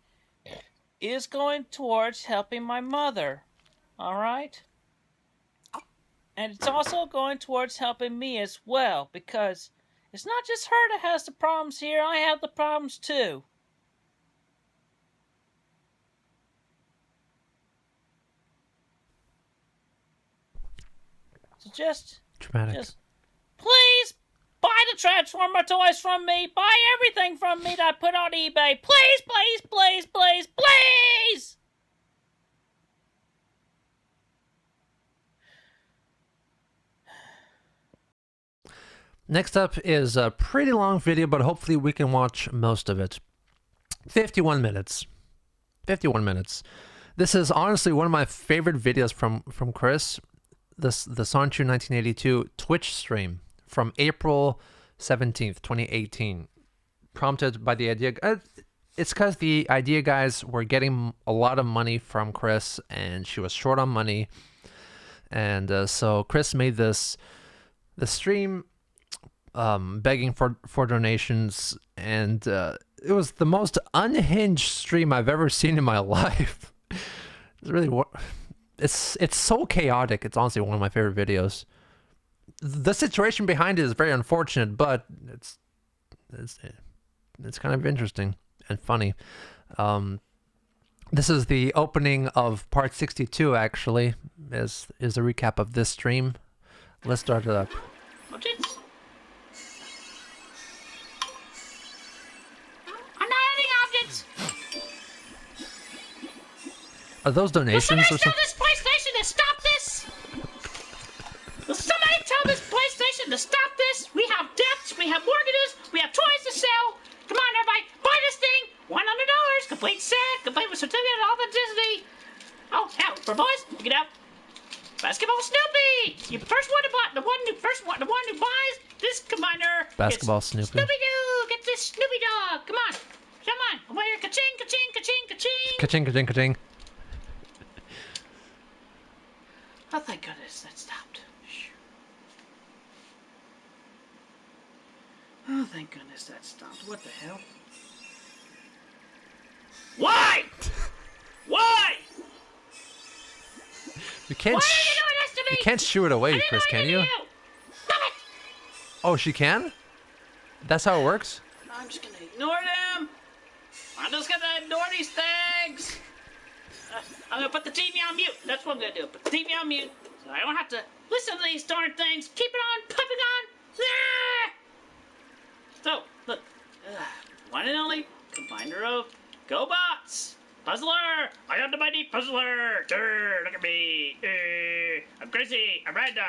is going towards helping my mother. All right? And it's also going towards helping me as well, because it's not just her that has the problems here. I have the problems too. So just
Dramatic.
Just, please buy the Transformer toys from me. Buy everything from me that I put on eBay. Please, please, please, please, please.
Next up is a pretty long video, but hopefully we can watch most of it. 51 minutes. 51 minutes. This is honestly one of my favorite videos from Chris. The Sonchu 1982 Twitch stream from April 17th, 2018. Prompted by the idea. It's because the idea guys were getting a lot of money from Chris, and she was short on money. And so Chris made the stream begging for donations, and it was the most unhinged stream I've ever seen in my life. It's really it's so chaotic. It's honestly one of my favorite videos. The situation behind it is very unfortunate, but it's kind of interesting and funny. This is the opening of part 62. Actually, is a recap of this stream. Let's start it up.
Objects. I'm not adding objects.
Are those donations or
Will somebody tell
something?
this PlayStation to stop this? Will somebody tell this PlayStation to stop this? We have debts, we have mortgages, we have toys to sell. Come on, everybody, buy this thing. $100, complete set, complete with certificate of authenticity. Oh, now for boys, pick it up. Basketball Snoopy. You first one to buy the one who buys this combiner.
Basketball Snoopy.
Snoopy Doo, get this Snoopy dog. Come on, over here, ka-ching, ka-ching, ka-ching, ka-ching.
Ka-ching, ka-ching, ka-ching.
Oh, thank goodness that stopped. Oh, thank goodness that stopped. What the hell? Why? Why?
You can't.
Why are you doing this to me?
You can't shoo it away,
I didn't
Chris.
know
Can
anything
you?
to do. Stop it!
Oh, she can. That's how it works.
I'm just gonna ignore them. I'm just gonna ignore these things. I'm gonna put the TV on mute. That's what I'm gonna do. Put the TV on mute, so I don't have to listen to these darn things. Keep it on, pumping on. Ah! So, look. One and only combiner of GoBots. Puzzler! I am the mighty puzzler! Durr, look at me! I'm crazy! I'm random!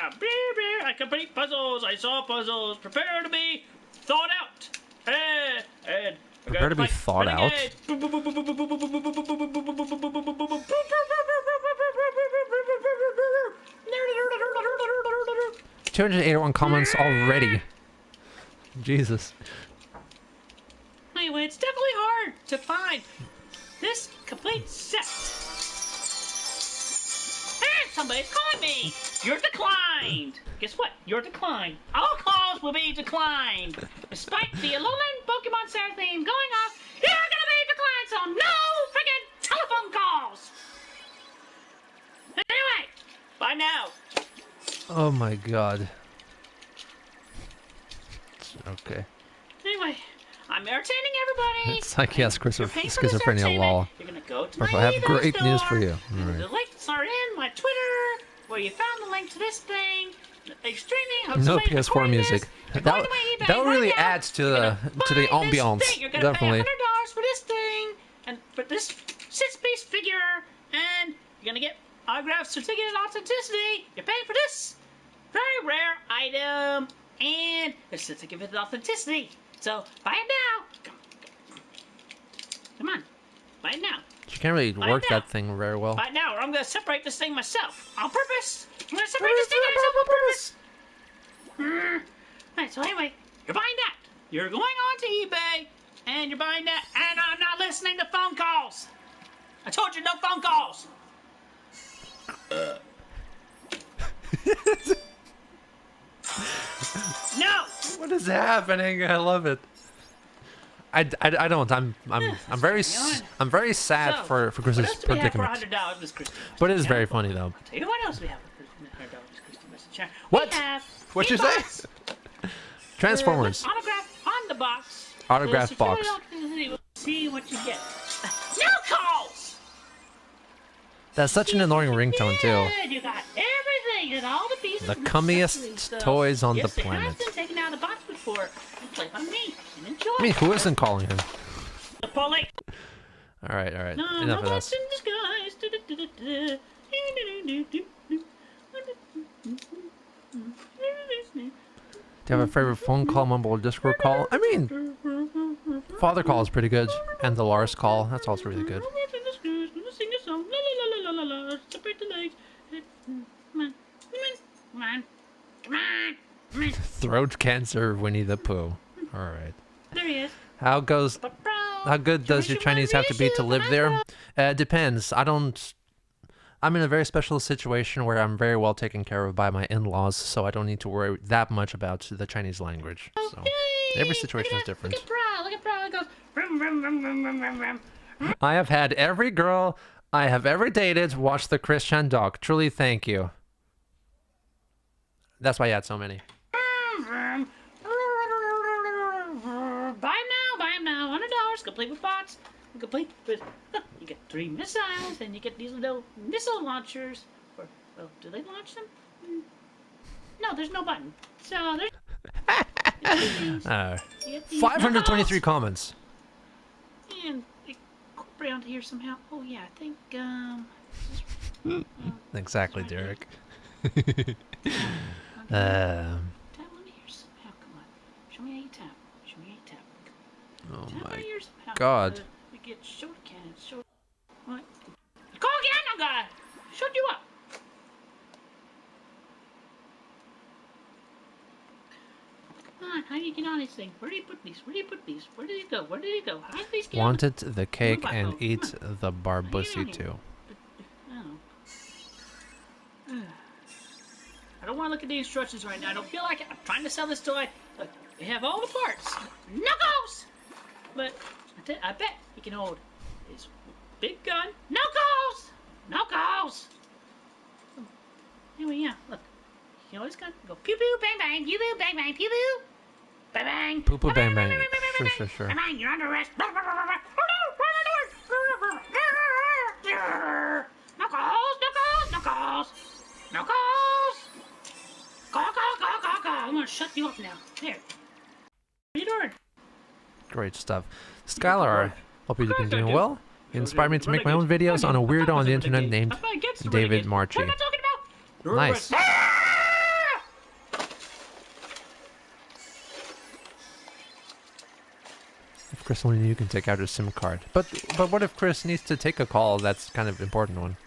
I complete puzzles! I solve puzzles! Prepare to be thawed out! And
Prepare to be thawed out? 281 comments already. Jesus.
Anyway, it's definitely hard to find this complete set. And somebody's calling me! You're declined! Guess what? You're declined. All calls will be declined. Despite the Alolan Pokemon Center theme going off, you're gonna be declined, so no friggin' telephone calls! Anyway, bye now.
Oh my god. Okay.
Anyway, I'm entertaining everybody.
It's like he has
You're paying for this
schizophrenia,
entertainment.
lol.
You're gonna go to
But
my
I have
eBay
great news
store,
for you.
and
Alright.
the links are in my Twitter, where you found the link to this thing. Extremely.
No PS4 music. That really adds to the ambiance.
You're gonna
Definitely.
pay $100 for this thing, and for this 6-piece figure, and you're gonna get autographed certificate of authenticity. You're paying for this very rare item, and a certificate of authenticity. So buy it now. Come on, buy it now.
You can't really
Buy it
work
now.
that thing very well.
Buy it now, or I'm gonna separate this thing myself on purpose. I'm gonna separate this thing myself on purpose. Alright, so anyway, you're buying that. You're going on to eBay, and you're buying that, and I'm not listening to phone calls. I told you no phone calls. No.
What is happening? I love it. I don't. I'm very sad
So,
for
what
Chris's
else do we have for
predicament.
$100 this Christmas?
But it is very funny though.
Tell you what else we have for $100 this Christmas.
What?
We have
What'd you say?
e-box.
Transformers.
Autograph on the box.
Autograph
The
box.
certificate of see what you get. No calls.
That's such an annoying ringtone too.
Good. You got everything. they get all the pieces.
The
and
cummiest
accessories, so
toys on the
yes,
planet.
It has been taken out of the box before. And play by me and enjoy.
I mean, who isn't calling him?
Polly.
All right.
No,
Enough of
robots
this.
in disguise.
Do you have a favorite phone call, mumble, or Discord call? I mean, Father call is pretty good, and the Lars call. That's also really good.
Robots in disguise. Gonna sing a song. La la la la la la. Separate the legs. Come on. Come on. Come on. Come on.
Throat cancer, Winnie the Pooh. All right.
There he is.
How good does your Chinese have to be to live there? Depends. I'm in a very special situation where I'm very well taken care of by my in-laws, so I don't need to worry that much about the Chinese language. So every situation is different.
Look at Bra. It goes. Rum, rum, rum, rum, rum, rum, rum.
I have had every girl I have ever dated watch the Christian Doc. Truly, thank you. That's why I had so many.
Buy him now. $100, complete with bots. Complete with. You get 3 missiles, and you get these little missile launchers. Or, well, do they launch them? No, there's no button. So there's. You get these
523 comments.
and incorporate onto here somehow. Oh yeah, I think
Exactly, Derek.
tap on here somehow. Come on, show me how you tap. Show me how you tap.
Oh
Tap on
my
here somehow.
God.
We get short cannons. Short. What? Go again! I'm gonna shut you up. Come on, how do you get on these things? Where do you put these? Where do you put these? Where did he go? Where did he go? How did these get on?
Wanted the cake
Robot
and
mode.
eat
Come on.
the barbussy too.
Oh. I don't want to look at the instructions right now. I don't feel like it. I'm trying to sell this toy. Look, they have all the parts. Knuckles! But I bet he can hold his big gun. Knuckles! Knuckles! Anyway, yeah, look. You know his gun? Go pew pew bang bang, pew pew bang bang, pew pew. Bang bang.
Poo poo bang bang. Sure.
Bang bang, you're under arrest. Knuckles! Go! I'm gonna shut you up now. There. What are you doing?
Great stuff. Skylar, hope you've been doing well. You inspired me to make my own videos on a weirdo on the internet named David Marchi.
What am I talking about?
Nice. If Chris only knew you can take out his SIM card. But what if Chris needs to take a call? That's kind of important one.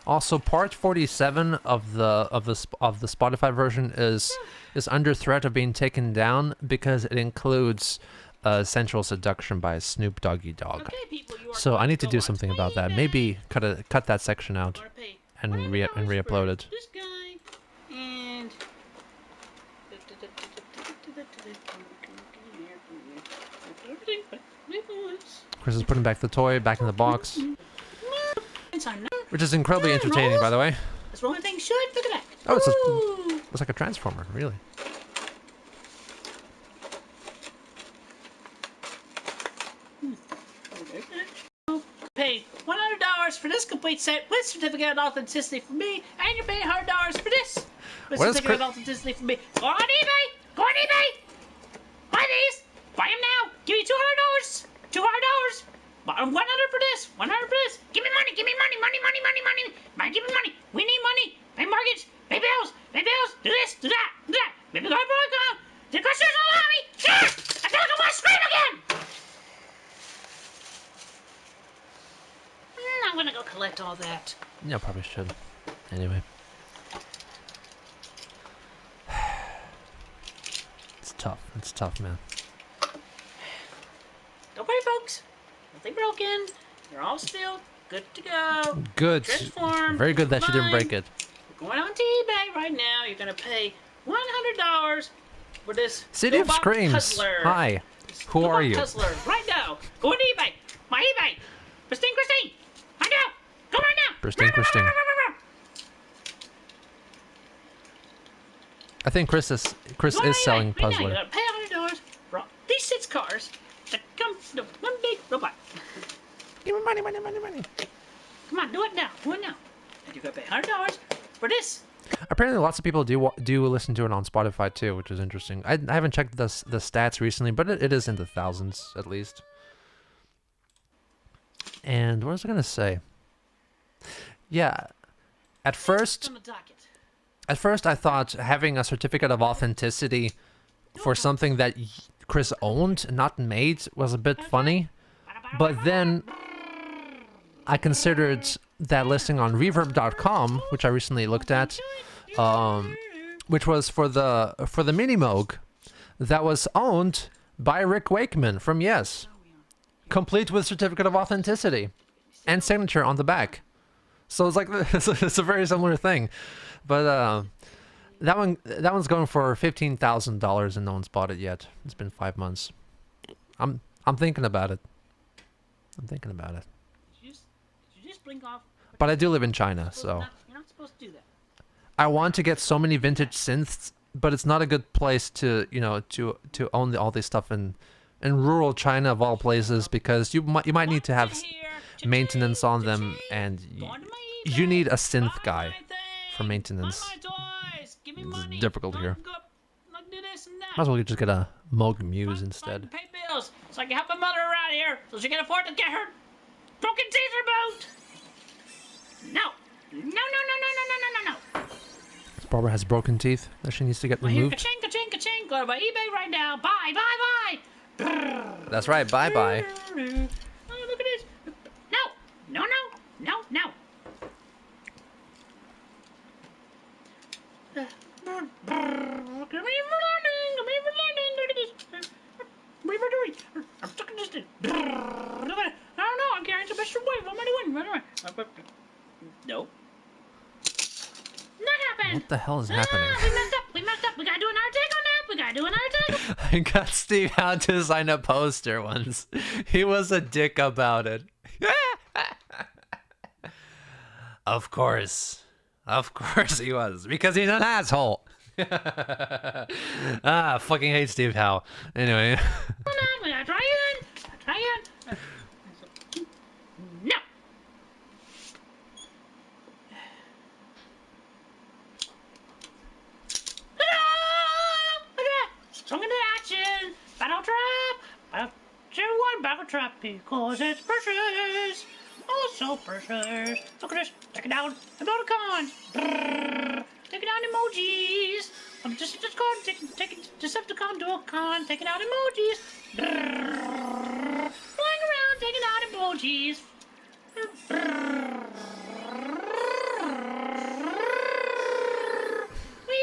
Also, part 47 of the Spotify version is under threat of being taken down because it includes sensual seduction by Snoop Doggy Dogg.
Okay, people, you are
So I need to
going
do
watch
something
my
about that.
eBay.
Maybe cut that section out
Wanna pay
and
$100
re-upload
for
it.
This guy and everything but my voice.
Chris is putting back the toy back in the box,
Inside now.
which is incredibly entertaining, by the way.
That's the only thing should. Look at that.
Oh,
Ooh.
it's like a transformer, really.
Pay $100 for this complete set with certificate of authenticity from me, and you're paying $100 for this with
What is
certificate of authenticity from me. Go on eBay! Go on eBay! Buy these! Buy them now! Give me $200! $200! $100 for this! $100 for this! Give me money! Give me money! Money! Give me money! We need money! Pay mortgage! Pay bills! Pay bills! Do this! Do that! Do that! Baby girl, boy, come! The questions allow me! Yeah! I feel like I want to scream again! I'm gonna go collect all that.
Yeah, probably should. Anyway. It's tough. It's tough, man.
Don't worry, folks. Nothing broken. You're all still good to go.
Good.
Transform.
Very good that she didn't
Fine.
break it.
You're going on to eBay right now. You're gonna pay $100 for this
City of
robot
Screams.
puzzler.
Hi.
This
Who
robot
are you?
Puzzler right now. Go on eBay. My eBay. Christine. Right now. Go right now.
Christine. I think Chris is
Go on eBay
selling
right now.
Puzzler.
You gotta pay $100 for these 6 cars that come from one big robot.
Give me money.
Come on, do it now. Do it now. You gotta pay $100 for this.
Apparently, lots of people do listen to it on Spotify too, which is interesting. I haven't checked the stats recently, but it is in the thousands at least. And what was I gonna say? Yeah, at first I thought having a certificate of authenticity for something that Chris owned, not made, was a bit funny. But then I considered that listing on Reverb.com, which I recently looked at, which was for the Mini Moog that was owned by Rick Wakeman from Yes, complete with certificate of authenticity and signature on the back. So it's like it's a very similar thing, but that one's going for $15,000 and no one's bought it yet. It's been 5 months. I'm thinking about it.
Did you just blink off?
But I do live in China, so
You're not supposed to do that.
I want to get so many vintage synths, but it's not a good place to to own all this stuff in rural China of all places, because you might need to have maintenance on them, and you need a synth guy for maintenance. It's difficult here. Might as well just get a Moog Muse instead.
Pay bills so I can help my mother around here so she can afford to get her broken teeth removed. No.
Barbara has broken teeth that she needs to get removed.
Ka-ching, ka-ching, ka-ching. Go to my eBay right now. Bye.
That's right, bye-bye.
Oh, look at this. No. Give me for landing. Look at this. I'm stuck in this thing. Look at it. I don't know. I'm carrying some extra weight. What am I doing? No. Not happened.
What the hell is happening?
We messed up. We gotta do another take.
I got Steve Howe to sign a poster once. He was a dick about it. Of course he was, because he's an asshole. Fucking hate Steve Howe. Anyway.
Hold on, we gotta try again. No. Swung into action. Battle trap. Battle trap, because it's precious. Oh, so precious. Look at this. Take it down. Emoticons. Take it down emojis. I'm just called take it Decepticon Dualcon. Taking out emojis. Flying around, taking out emojis. We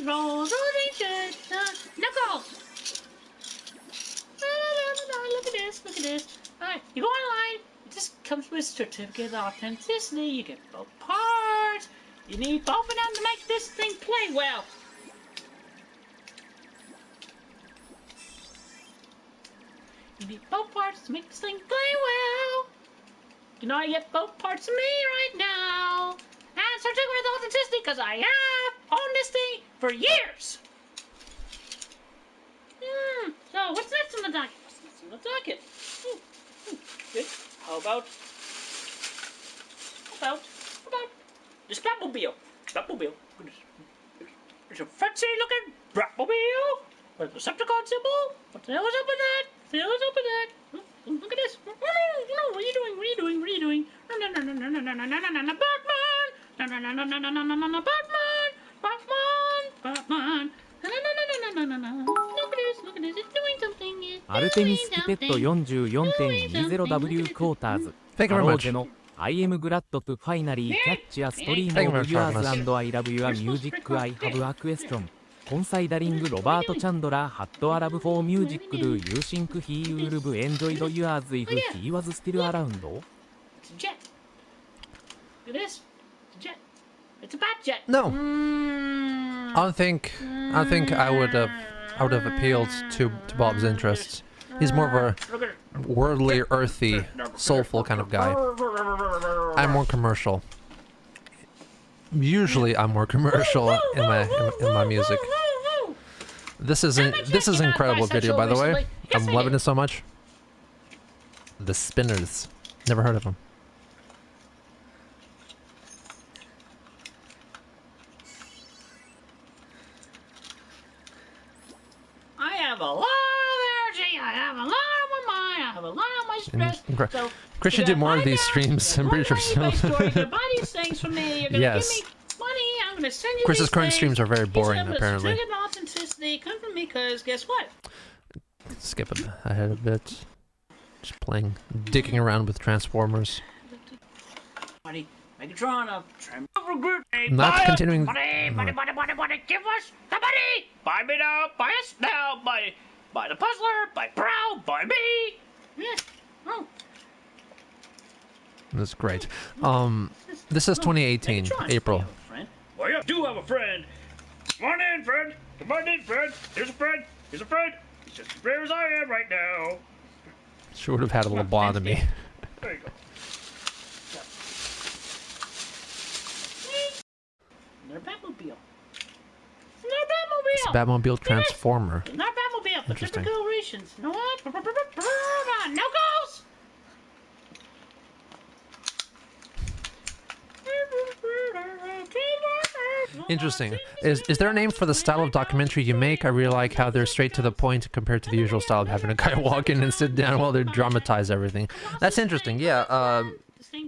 roll those ancient knuckles. Look at this. Alright, you go online. This comes with certificate of authenticity. You get both parts. You need both of them to make this thing play well. You need both parts to make this thing play well. You know I get both parts of me right now. And certificate of authenticity, because I have owned this thing for years. So what's next on the docket? Good. How about this Batmobile? It's a fancy looking Batmobile with a Decepticon symbol. What the hell is up with that? Look at this. No, what are you doing? No, Batman. Look at this, it's doing something.
アルテミスピペット 44.20W クォーターズ
Thank you
カ
very
ロー
much.
ジェの I am glad to finally catch a stream of yours and I love your music. I have a question. Considering Robert Chandler had a love for music, do you think he would have enjoyed yours if he was still around?
It's a jet. Look at this. It's a jet. It's a bat jet.
No. I don't think I would have appealed to Bob's interests. He's more of a worldly, earthy, soulful kind of guy. I'm more commercial. Usually I'm more commercial in my music. This is an incredible video, by the way. I'm loving it so much. The Spinners. Never heard of them.
have a lot of energy. I have a lot on my mind. I have a lot on my stress. So
Chris should do more of these streams. I'm pretty sure so.
You're gonna buy these things from me. You're gonna
Yes.
give me money. I'm gonna send you
Chris's
these
current
things.
streams are very boring,
It's
apparently.
certificate of authenticity. Come from me, cause guess what?
Skip ahead a bit. Just playing, dicking around with Transformers.
Buddy, Megatron up.
Not continuing.
Money, give us the money. Buy me now. Buy us now. Buy the puzzler. Buy Brow. Buy me. Yeah. Oh.
That's great. This is 2018, April.
Well, you do have a friend. Come on in, friend. Come on in, friend. Here's a friend. Here's a friend. He's just as rare as I am right now.
She would have had a little blonde in me.
There you go. Another Batmobile. Another Batmobile.
It's a Batmobile Transformer.
Another Batmobile. For
Interesting.
different colorations. You know what? No goals.
Interesting. Is there a name for the style of documentary you make? I really like how they're straight to the point compared to the usual style of having a guy walk in and sit down while they dramatize everything. That's interesting. Yeah. I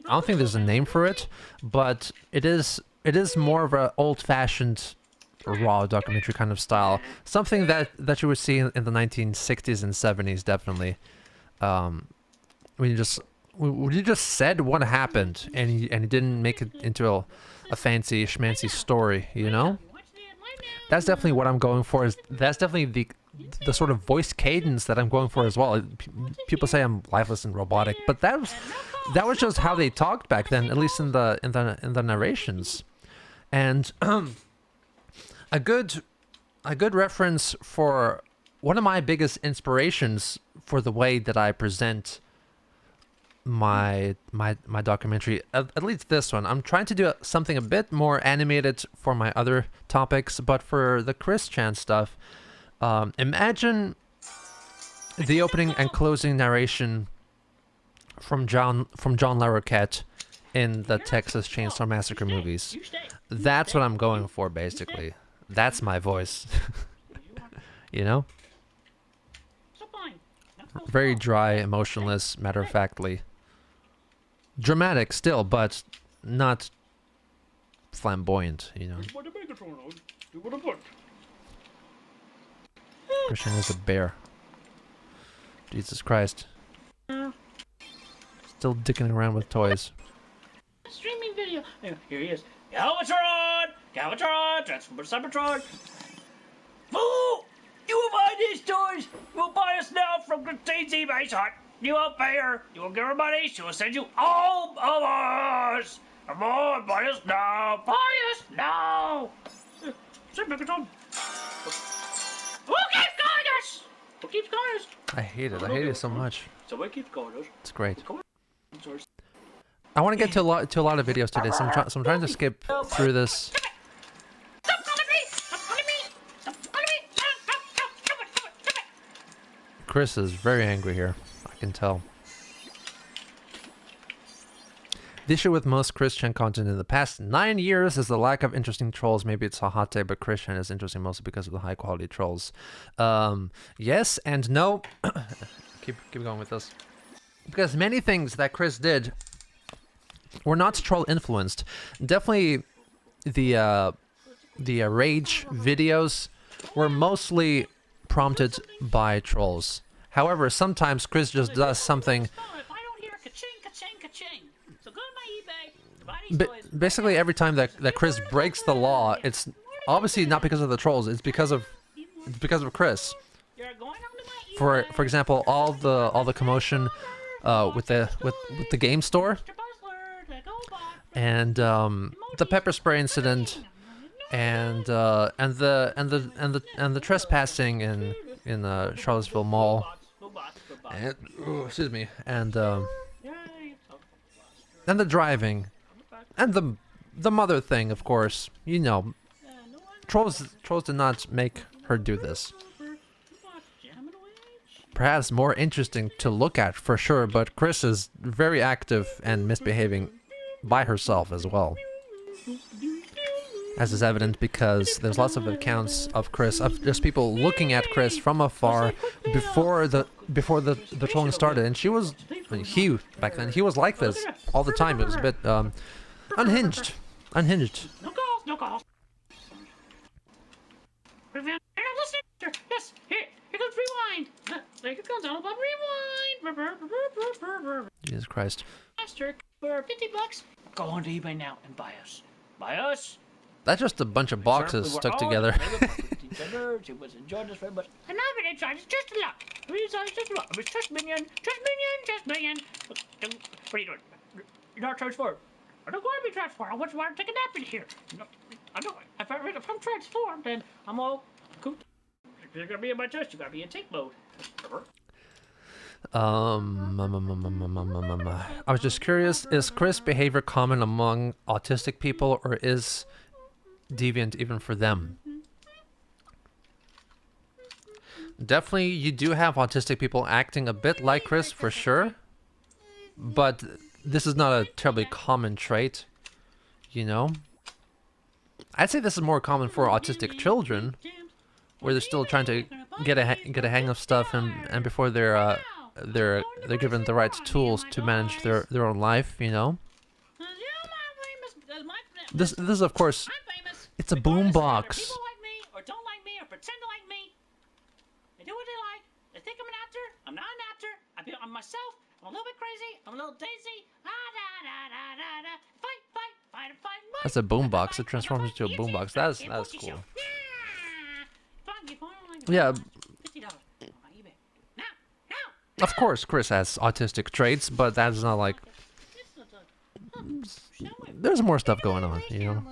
don't think there's a name for it, but it is more of an old-fashioned raw documentary kind of style. Something that you would see in the 1960s and 70s, definitely. When you just said what happened and you didn't make it into a fancy schmancy story, you know? That's definitely what I'm going for. That's definitely the sort of voice cadence that I'm going for as well. People say I'm lifeless and robotic, but that was just how they talked back then, at least in the narrations. And a good reference for one of my biggest inspirations for the way that I present my documentary, at least this one. I'm trying to do something a bit more animated for my other topics, but for the Chris Chan stuff, imagine the opening and closing narration from John Larroquette in the Texas Chainsaw Massacre movies. That's what I'm going for, basically. That's my voice. You know? Very dry, emotionless, matter-of-factly. Dramatic still, but not flamboyant, you know. Christian is a bear. Jesus Christ. Still dicking around with toys.
Streaming video. Here he is. Galvatron! Transformers Cybertron! Fool! You will buy these toys! You will buy us now from Christine Base Hut! You will pay her! You will give her money! She will send you all of us! Come on, buy us now! Buy us now! Say Megatron! Who keeps calling us? Who keeps calling us?
I hate it. I hate it so much.
Somebody keeps calling us.
It's great. I want to get to a lot of videos today, so I'm trying to skip through this.
Stop calling me! Stop calling me! Stop calling me! Stop it!
Chris is very angry here. I can tell. The issue with most Chris Chan content in the past 9 years is the lack of interesting trolls. Maybe it's a hot take, but Chris Chan is interesting mostly because of the high quality trolls. Yes and no. keep going with this. Because many things that Chris did were not troll influenced. Definitely the rage videos were mostly prompted by trolls. However, sometimes Chris just does something. Basically, every time that Chris breaks the law, it's obviously not because of the trolls. It's because of Chris. For example, all the commotion with the game store and the pepper spray incident and the trespassing in Charlottesville Mall. And, excuse me, and the driving, and the mother thing, of course. You know, trolls did not make her do this. Perhaps more interesting to look at for sure, but Chris is very active and misbehaving by herself as well. as is evident because there's lots of accounts of Chris, of just people looking at Chris from afar before the trolling started, and she was, I mean, he back then, he was like this all the time. It was a bit unhinged.
No calls, no calls. Yes, here comes rewind. There comes all about rewind.
Jesus Christ.
Master for $50. Go on to eBay now and buy us. Buy us.
That's just a bunch of boxes stuck together.
It was enjoyed this very much. And I've been inside. It's just a lot. It's just a lot. It's just minion. Just minion. What are you doing? You're not transformed. I don't want to be transformed. I want to take a nap in here. No, I don't. If I'm transformed, then I'm all cool. If you're gonna be in my chest, you gotta be in tank mode.
I was just curious, is Chris' behavior common among autistic people, or is deviant even for them? Definitely, you do have autistic people acting a bit like Chris, for sure. But this is not a terribly common trait, you know? I'd say this is more common for autistic children, where they're still trying to get a hang of stuff, and before they're given the right tools to manage their own life, you know. This is of course, it's a boombox.
People like me or don't like me or pretend to like me. They do what they like. They think I'm an actor. I'm not an actor. I'm myself. I'm a little bit crazy. I'm a little daisy. Fight.
That's a boombox. It transforms into a boombox. That's cool. Yeah. Of course, Chris has autistic traits, but that's not like. There's more stuff going on, you know.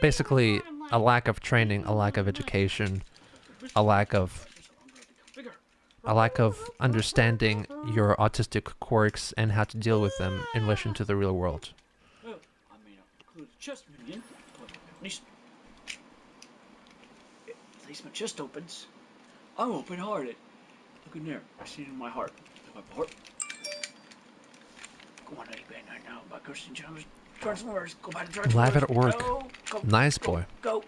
Basically, a lack of training, a lack of education, a lack of understanding your autistic quirks and how to deal with them in relation to the real world.
At least my chest opens. I'm open-hearted. Look in there. I see it in my heart. My heart. Go on eBay right now. Buy Kirsten Jones. Transformers. Go buy the Transformers.
Live at work.
Go,
Nice boy.
Go.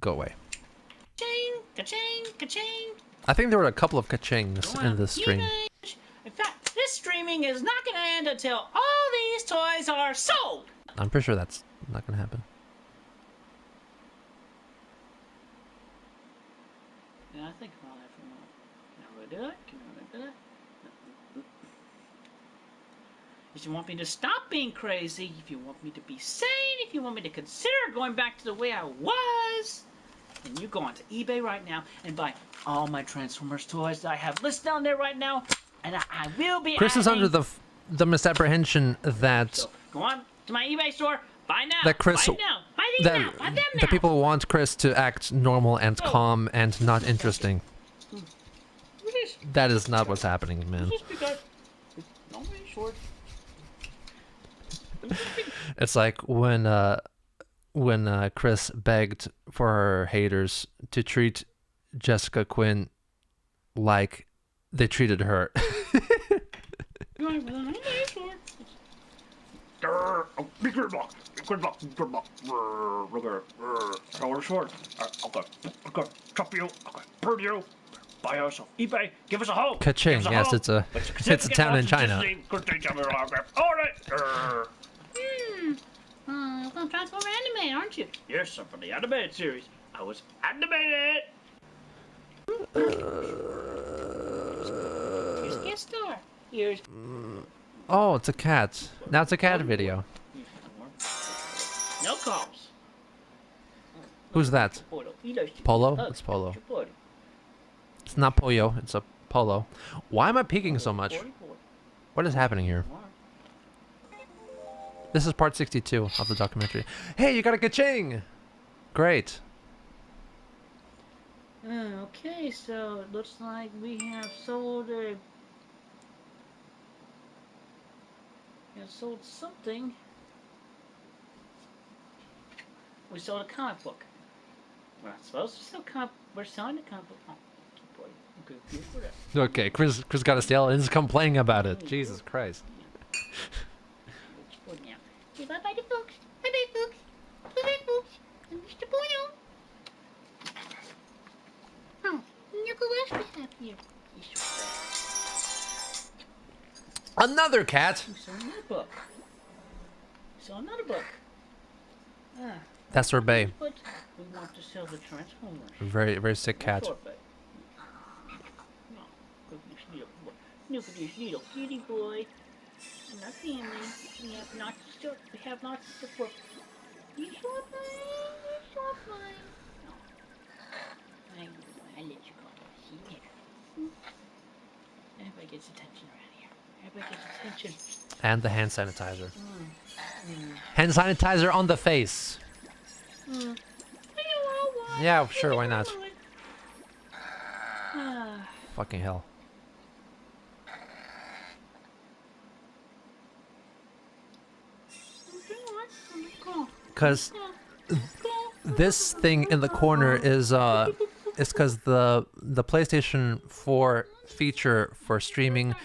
Go away.
Ka-ching.
I think there were a couple of ka-chings in this stream.
In fact, this streaming is not going to end until all these toys are sold.
I'm pretty sure that's not gonna happen.
Yeah, I think about that for a moment. Can I really do that? If you want me to stop being crazy, if you want me to be sane, if you want me to consider going back to the way I was, then you go onto eBay right now and buy all my Transformers toys that I have listed down there right now, and I will be.
Chris is under the misapprehension that
So go on to my eBay store. Buy now.
that Chris
buy now. Buy these now. Buy them now.
that people want Chris to act normal and calm and not interesting. That is not what's happening, man. It's like when Chris begged for her haters to treat Jessica Quinn like they treated her.
Buy us off eBay. Give us a hoe.
Ka-ching! Yes, it's a town in China.
All right. You're gonna transform anime, aren't you? Yes, I'm from the animated series. I was animated. Here's a guest star. Here's.
Oh, it's a cat. Now it's a cat video.
No calls.
Who's that? Polo? It's Polo. It's not Pollo. It's a Polo. Why am I peeking so much? What is happening here? This is part 62 of the documentary. Hey, you got a ka-ching! Great.
Okay, so it looks like we have sold a... We have sold something. We sold a comic book. We're not supposed to sell comic... We're selling a comic book. Oh, boy. Okay, good for that.
Okay, Chris got a steal and is complaining about it. Jesus Christ.
Bye-bye the books. here. You saw that.
Another cat.
You saw another book. You saw another book. Ah.
That's Sorbet.
But we want to sell the Transformers.
Very, very sick cat.
Sorbet. No, goodness, little boy. Look at this little kitty boy. And our family. We have lots of stuff. We have lots of stuff for you. Sorbet. You Sorbet. No. I let you go. See there. Everybody gets attention around here. Everybody gets attention.
And the hand sanitizer. Hand sanitizer on the face. Yeah, sure, why not? Fucking hell. Because this thing in the corner is because the PlayStation 4 feature for streaming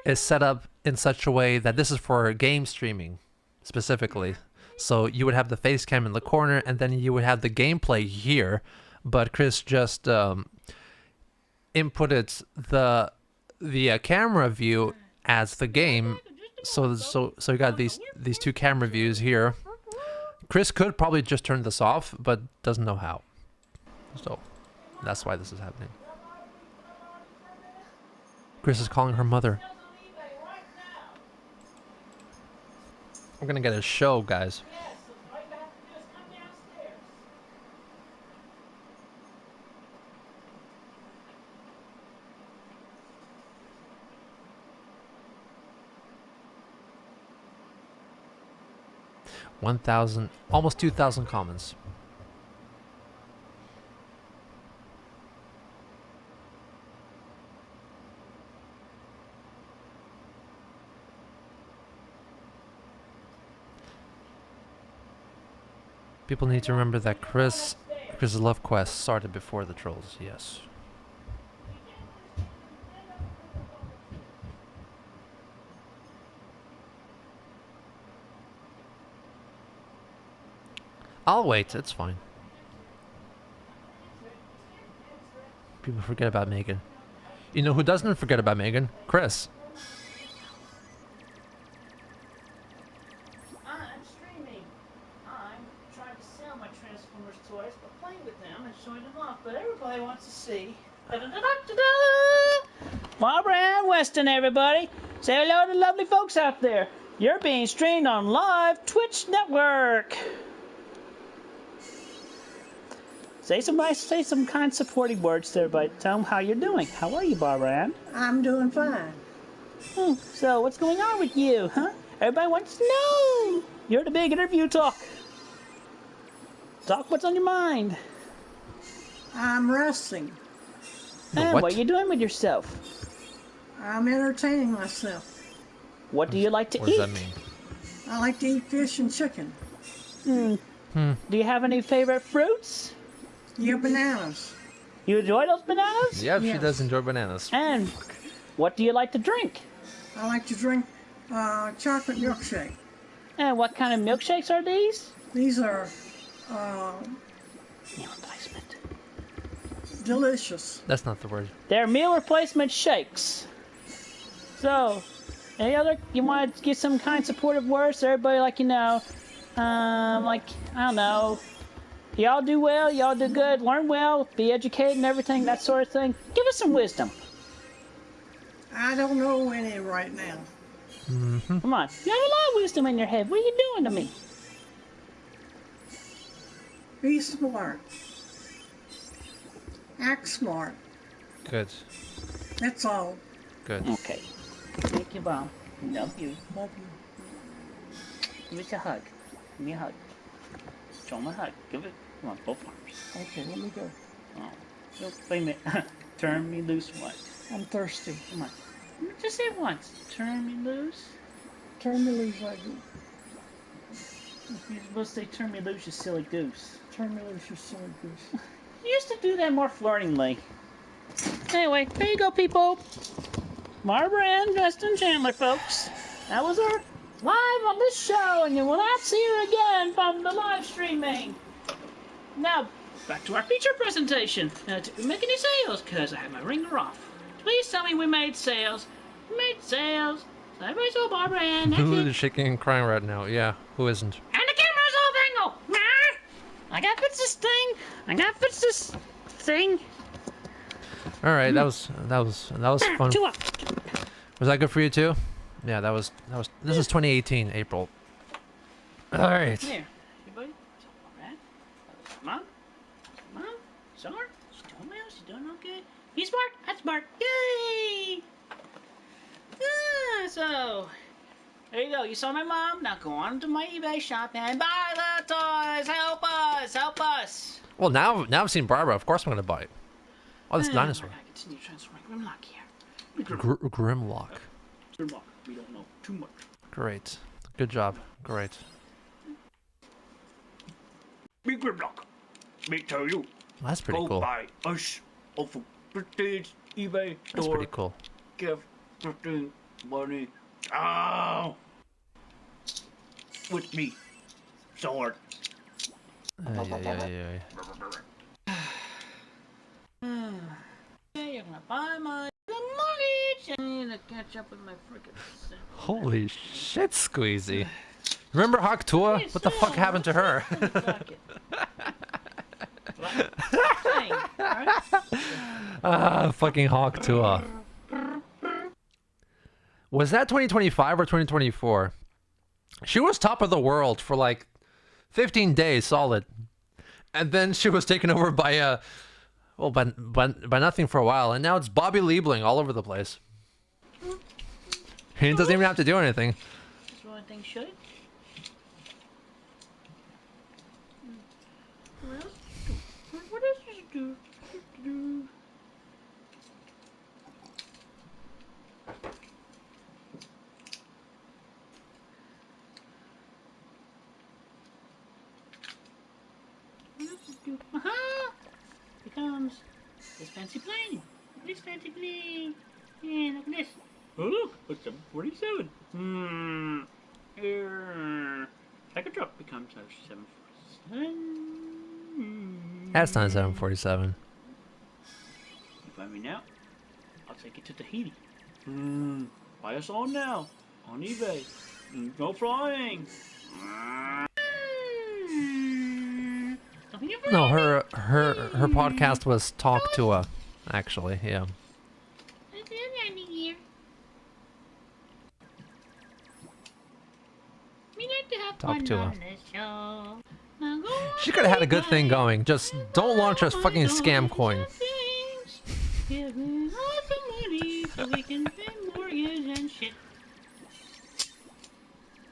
is set up in such a way that this is for game streaming specifically. So you would have the face cam in the corner, and then you would have the gameplay here. But Chris just inputted the camera view as the game. So you got these two camera views here. Chris could probably just turn this off, but doesn't know how. So that's why this is happening. Chris is calling her mother. We're gonna get a show, guys. Almost 2,000 comments. People need to remember that Chris's love quest started before the trolls. Yes. I'll wait, it's fine. People forget about Megan. You know who doesn't forget about Megan? Chris.
I'm streaming. I'm trying to sell my Transformers toys, but playing with them and showing them off. But everybody wants to see. Barbbara and Weston, everybody. Say hello to the lovely folks out there. You're being streamed on live Twitch network. Say some kind supporting words to everybody. Tell them how you're doing. How are you, Barbbara Ann?
I'm doing fine.
So, what's going on with you, huh? Everybody wants to know. You're the big interview talk. Talk what's on your mind.
I'm resting.
And what are you doing with yourself?
I'm entertaining myself.
What do you like to eat?
What does that mean?
I like to eat fish and chicken.
Do you have any favorite fruits?
Yeah, bananas.
You enjoy those bananas?
Yeah, she
Yes.
does enjoy bananas.
And what do you like to drink?
I like to drink chocolate milkshake.
And what kind of milkshakes are these?
These are
Meal replacement.
delicious.
That's not the word.
They're meal replacement shakes. So, any other, you want to give some kind supportive words to everybody, like, I don't know, y'all do well, y'all do good, learn well, be educated and everything, that sort of thing. Give us some wisdom.
I don't know any right now.
Come on. You have a lot of wisdom in your head. What are you doing to me?
Be smart. Act smart.
Good.
That's all.
Good.
Okay. Thank you, Mom. Love you.
Love you.
Give us a hug. Give me a hug. Show him a hug. Give it. Come on, both arms.
Okay, let me go.
Oh. Wait a minute. Turn me loose what?
I'm thirsty.
Come on. Just say it once. Turn me loose.
Turn me loose like you.
You're supposed to say turn me loose, you silly goose.
Turn me loose, you silly goose.
You used to do that more flirtingly. Anyway, there you go, people. Barbbara and Justin Chandler, folks. That was our live on this show, and you will not see her again from the live streaming. Now, back to our feature presentation. Did we make any sales? Because I have my ringer off. Please tell me we made sales. We made sales. So everybody saw Barbbara and that's
Who
it.
is shaking and crying right now? Yeah, who isn't?
And the camera's off angle. Nah. I gotta fix this thing. I gotta fix this thing.
All right, that was fun.
Two up.
Was that good for you too? Yeah, that was. This is 2018 April. All right.
Here. Hey, buddy. Alright. Mom? Mom? Smart? She's doing well. She's doing okay. He's smart. That's smart. Yay! So, there you go. You saw my mom. Now go on to my eBay shop and buy the toys. Help us. Help us.
Well, now I've seen Barbbara. Of course I'm gonna buy it. Oh, this dinosaur.
I continue transforming Grimlock here.
Grimlock.
Grimlock. We don't know too much.
Great. Good job. Great.
Big Grimlock. Me tell you.
That's pretty
Go
cool.
buy us off of prestige eBay
That's
store.
pretty cool.
Give 15 money. Oh! With me. Sword.
Yeah.
Okay, you're gonna buy my mortgage. I need to catch up with my freaking percent.
Holy shit, Squeezy. Remember Haktua? What the fuck happened to her? Fucking Haktua. Was that 2025 or 2024? She was top of the world for like 15 days solid. And then she was taken over by by nothing for a while, and now it's Bobby Liebling all over the place. He doesn't even have to do anything.
That's what I think should. What else? What else does it do? Aha! Becomes this fancy plane. This fancy plane. Yeah, look at this. Oh look, it's a 47. Second truck becomes a 747.
That's not a 747.
You find me now? I'll take it to Tahiti. Buy us all now on eBay. Go flying.
No, her podcast was Talk to a, actually, yeah. Talk to her. She could have had a good thing going. Just don't launch a fucking scam coin.
Give me lots of money so we can pay mortgage and shit.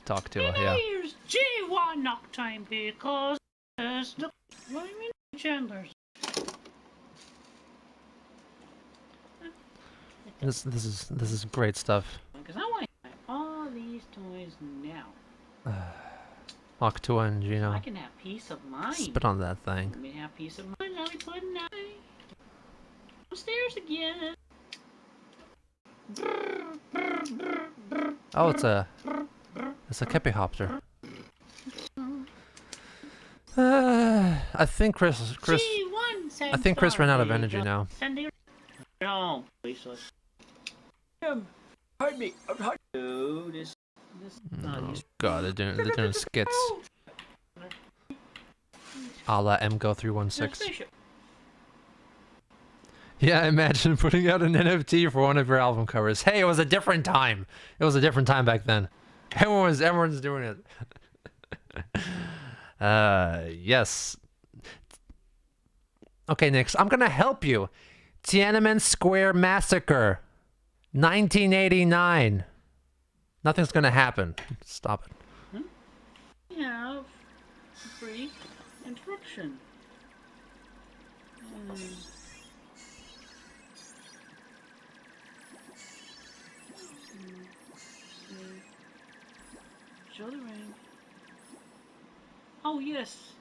Talk to her, yeah.
Here's G1 knock time because there's the flaming Chandlers.
This is great stuff.
Because I want to buy all these toys now.
Octua and Gino.
I can have peace of mind.
Spit on that thing.
Let me have peace of mind. I'll be putting out upstairs again.
Oh, it's a Kepihopter. I think Chris ran out of energy now.
No, Lisa. Pardon me. This.
Oh god, they're doing skits. A la MGO316. Yeah, imagine putting out an NFT for one of your album covers. Hey, it was a different time. It was a different time back then. Everyone's doing it. Yes. Okay, Nix, I'm gonna help you. Tiananmen Square Massacre, 1989. Nothing's gonna happen. Stop it.
We have a brief interruption. Show the ring. Oh yes.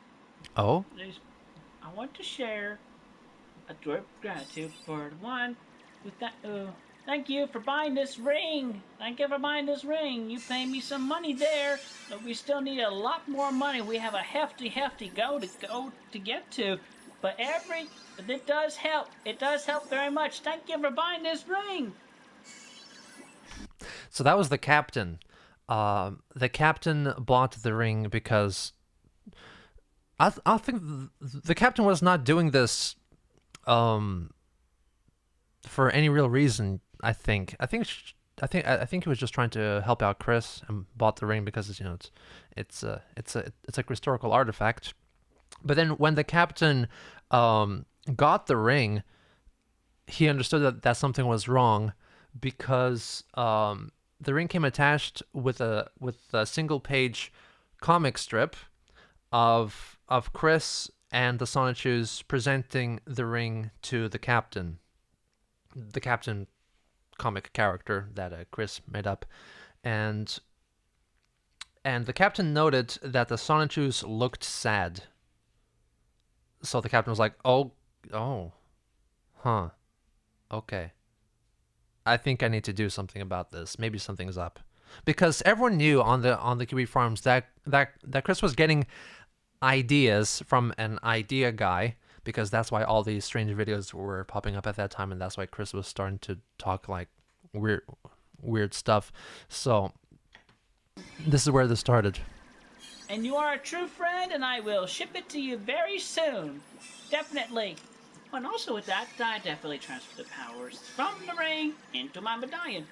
Oh?
I want to share a word of gratitude for the one with that. Thank you for buying this ring. Thank you for buying this ring. You paid me some money there, but we still need a lot more money. We have a hefty go to get to. but it does help. It does help very much. Thank you for buying this ring.
So that was the captain. The captain bought the ring because I think the captain was not doing this for any real reason. I think he was just trying to help out Chris and bought the ring because it's like a historical artifact. But then when the captain got the ring, he understood that something was wrong because the ring came attached with a single page comic strip of Chris and the Sonichus presenting the ring to the captain. The captain comic character that Chris made up, and the captain noted that the Sonichus looked sad. So the captain was like, "Oh, huh, okay. I think I need to do something about this. Maybe something's up," because everyone knew on the QB farms that Chris was getting ideas from an idea guy, because that's why all these strange videos were popping up at that time, and that's why Chris was starting to talk like weird stuff. So this is where this started.
And you are a true friend, and I will ship it to you very soon. Definitely. And also with that, I definitely transfer the powers from the ring into my medallion.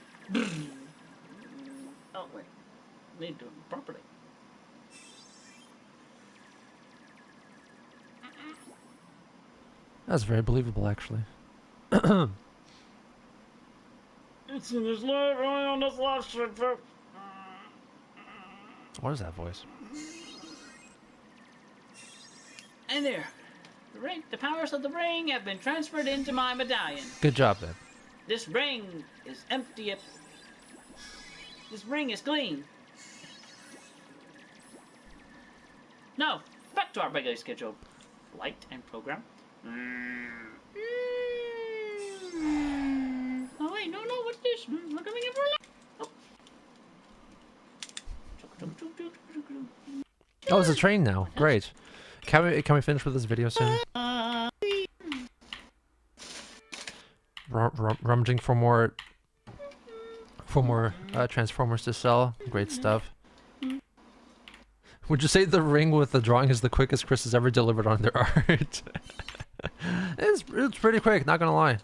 Oh, wait. We need to do it properly.
That's very believable, actually.
It's in this light, right on this left strip.
What is that voice?
And there. The powers of the ring have been transferred into my medallion.
Good job, then.
This ring is empty. This ring is clean. No, back to our regularly scheduled flight and program. Oh wait, no, what's this? We're coming in for a
Oh, it's a train now. Great. Can we finish with this video soon? Rummaging for more Transformers to sell. Great stuff. Would you say the ring with the drawing is the quickest Chris has ever delivered on their art? It's pretty quick, not gonna lie.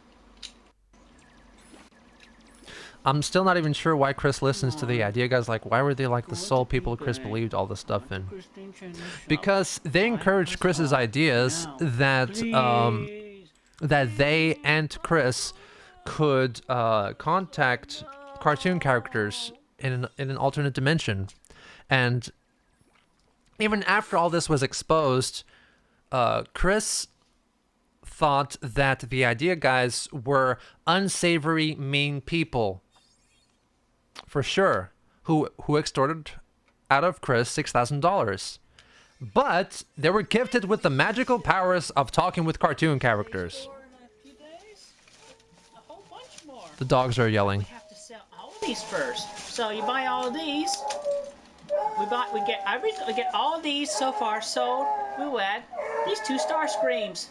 I'm still not even sure why Chris listens to the idea guys. Like, why were they like the sole people Chris believed all this stuff in? Because they encouraged Chris's ideas that that they and Chris could contact cartoon characters in an alternate dimension, and even after all this was exposed, Chris thought that the idea guys were unsavory, mean people. For sure, who extorted out of Chris $6,000. But they were gifted with the magical powers of talking with cartoon characters. The dogs are yelling.
We have to sell all of these first. So you buy all of these. We get all of these so far sold. We will add these 2 Star Screams.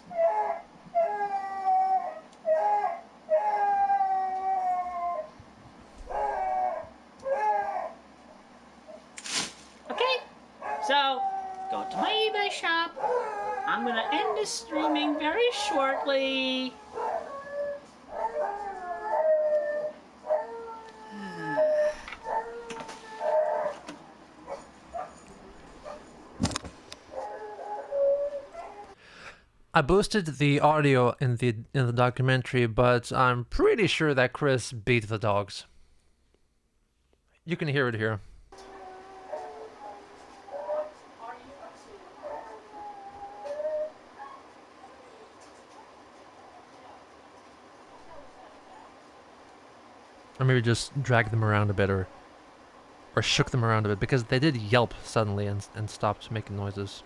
So, go to my eBay shop. I'm gonna end this streaming very shortly.
I boosted the audio in the documentary, but I'm pretty sure that Chris beat the dogs. You can hear it here. Or maybe just drag them around a bit, or shook them around a bit, because they did yelp suddenly and stopped making noises.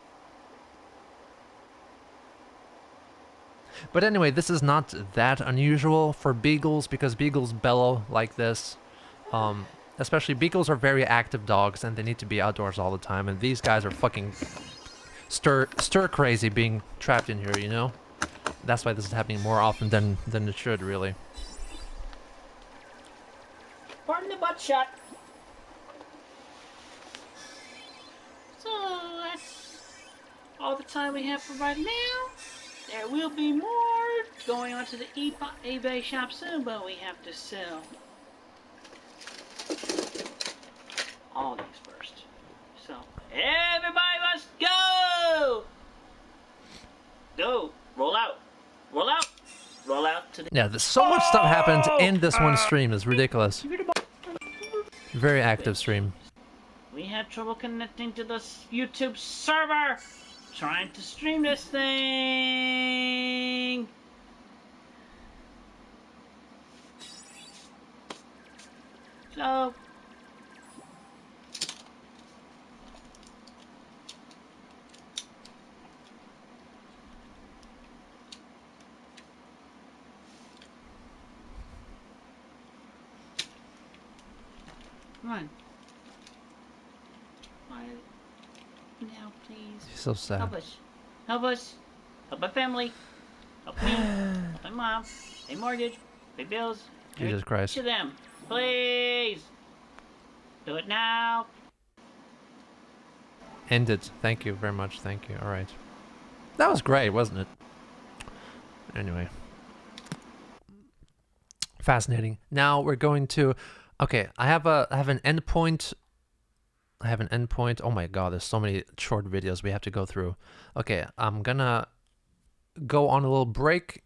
But anyway, this is not that unusual for beagles, because beagles bellow like this. Especially beagles are very active dogs, and they need to be outdoors all the time, and these guys are fucking stir crazy being trapped in here, you know? That's why this is happening more often than it should, really.
Pardon the butt shot. So that's all the time we have for right now. There will be more going on to the eBay shop soon, but we have to sell all these first. So everybody, let's go! Go! Roll out! Roll out! Roll out to the...
Yeah, there's so much stuff happened in this one stream. It's ridiculous. Very active stream.
We had trouble connecting to the YouTube server. Trying to stream this thing. So come on. Now, please.
She's so sad.
Help us. Help us. Help my family. Help me. Help my mom. Pay mortgage. Pay bills.
Jesus Christ.
To them. Please. Do it now.
End it. Thank you very much. Thank you. All right. That was great, wasn't it? Anyway. Fascinating. Now we're going to... Okay, I have an endpoint. I have an endpoint. Oh my god, there's so many short videos we have to go through. Okay, I'm gonna go on a little break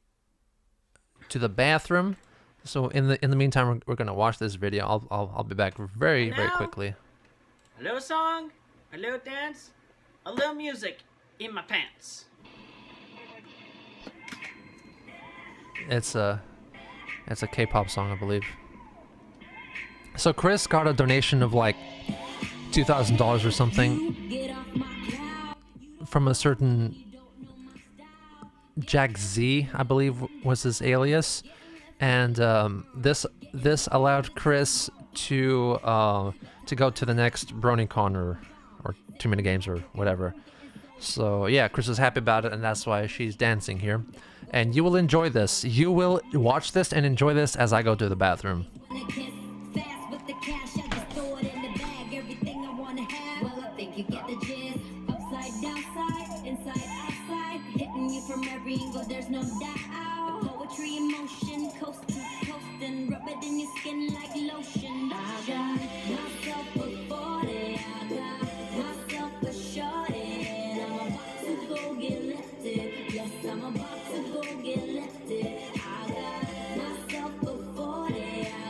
to the bathroom. So in the meantime, we're gonna watch this video. I'll be back very quickly.
A little song, a little dance, a little music in my pants.
It's a K-pop song, I believe. So Chris got a donation of like $2,000 or something from a certain Jack Z, I believe was his alias, and this allowed Chris to go to the next BronyCon or Too Many Games or whatever. So yeah, Chris is happy about it, and that's why she's dancing here. And you will enjoy this. You will watch this and enjoy this as I go to the bathroom.
There's no doubt. Poetry in motion, coast to coast, and rub it in your skin like lotion. I got myself a 40, I got myself a shorty, and I'm about to go get lifted. Yes, I'm about to go get lifted. I got myself a 40, I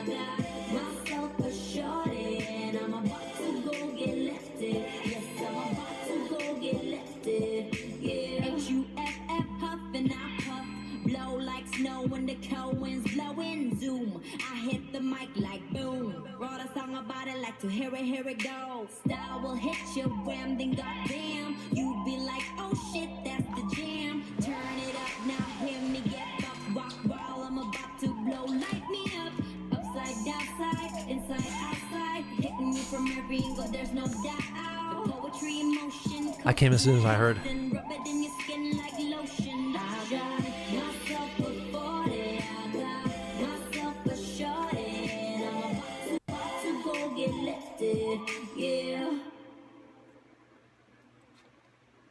got myself a shorty, and I'm about to go get lifted. Yes, I'm about to go get lifted. Yeah, H-U-F-F, huff and I puff, blow like snow when the cold winds blowing. Zoom, I hit the mic like boom. Wrote a song about it, like to hear it go. Style will hit you, wham, then goddamn. You be like, oh shit, that's the jam. Turn it up now, hear me get up, rock while I'm about to blow. Light me up, upside, downside, inside, outside, hitting you from every angle. There's no doubt. The poetry in motion.
I came as soon as I heard.
Rub it in your skin like lotion. I got myself a 40, I got myself a shorty, and I'm about to go get lifted. Yeah.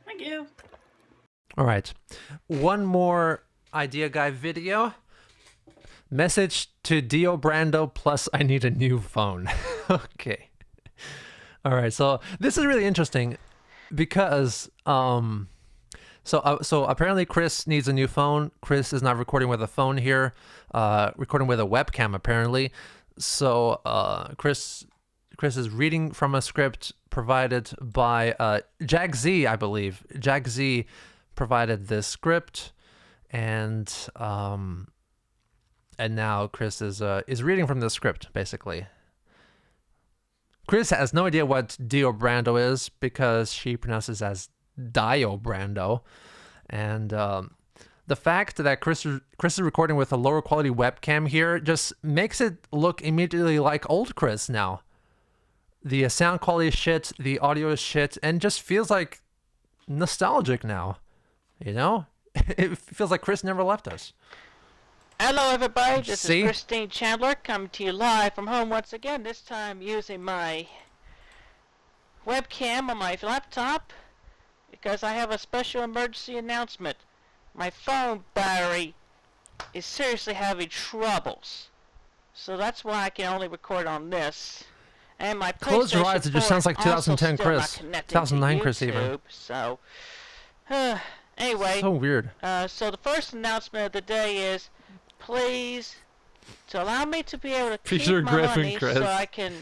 Thank you.
All right, one more idea guy video. Message to Dio Brando plus I need a new phone. Okay. All right, so this is really interesting because so apparently Chris needs a new phone. Chris is not recording with a phone here, recording with a webcam apparently. So Chris is reading from a script provided by Jack Z, I believe. Jack Z provided this script, and now Chris is reading from the script basically. Chris has no idea what Dio Brando is because she pronounces as Dio Brando, and the fact that Chris is recording with a lower quality webcam here just makes it look immediately like old Chris now. The sound quality is shit, the audio is shit, and just feels like nostalgic now. You know, it feels like Chris never left us.
Hello, everybody. This
See?
is Christine Chandler coming to you live from home once again. This time using my webcam on my laptop because I have a special emergency announcement. My phone battery is seriously having troubles, so that's why I can only record on this. And my
Close your
PlayStation
eyes. It just
4
sounds like
is also
2010
still not
Chris.
connecting
2009
to
Chris even.
YouTube, so anyway.
So weird.
So the first announcement of the day is, please, to allow me to be able to keep
Peter
my
Griffin,
money
Chris.
so I can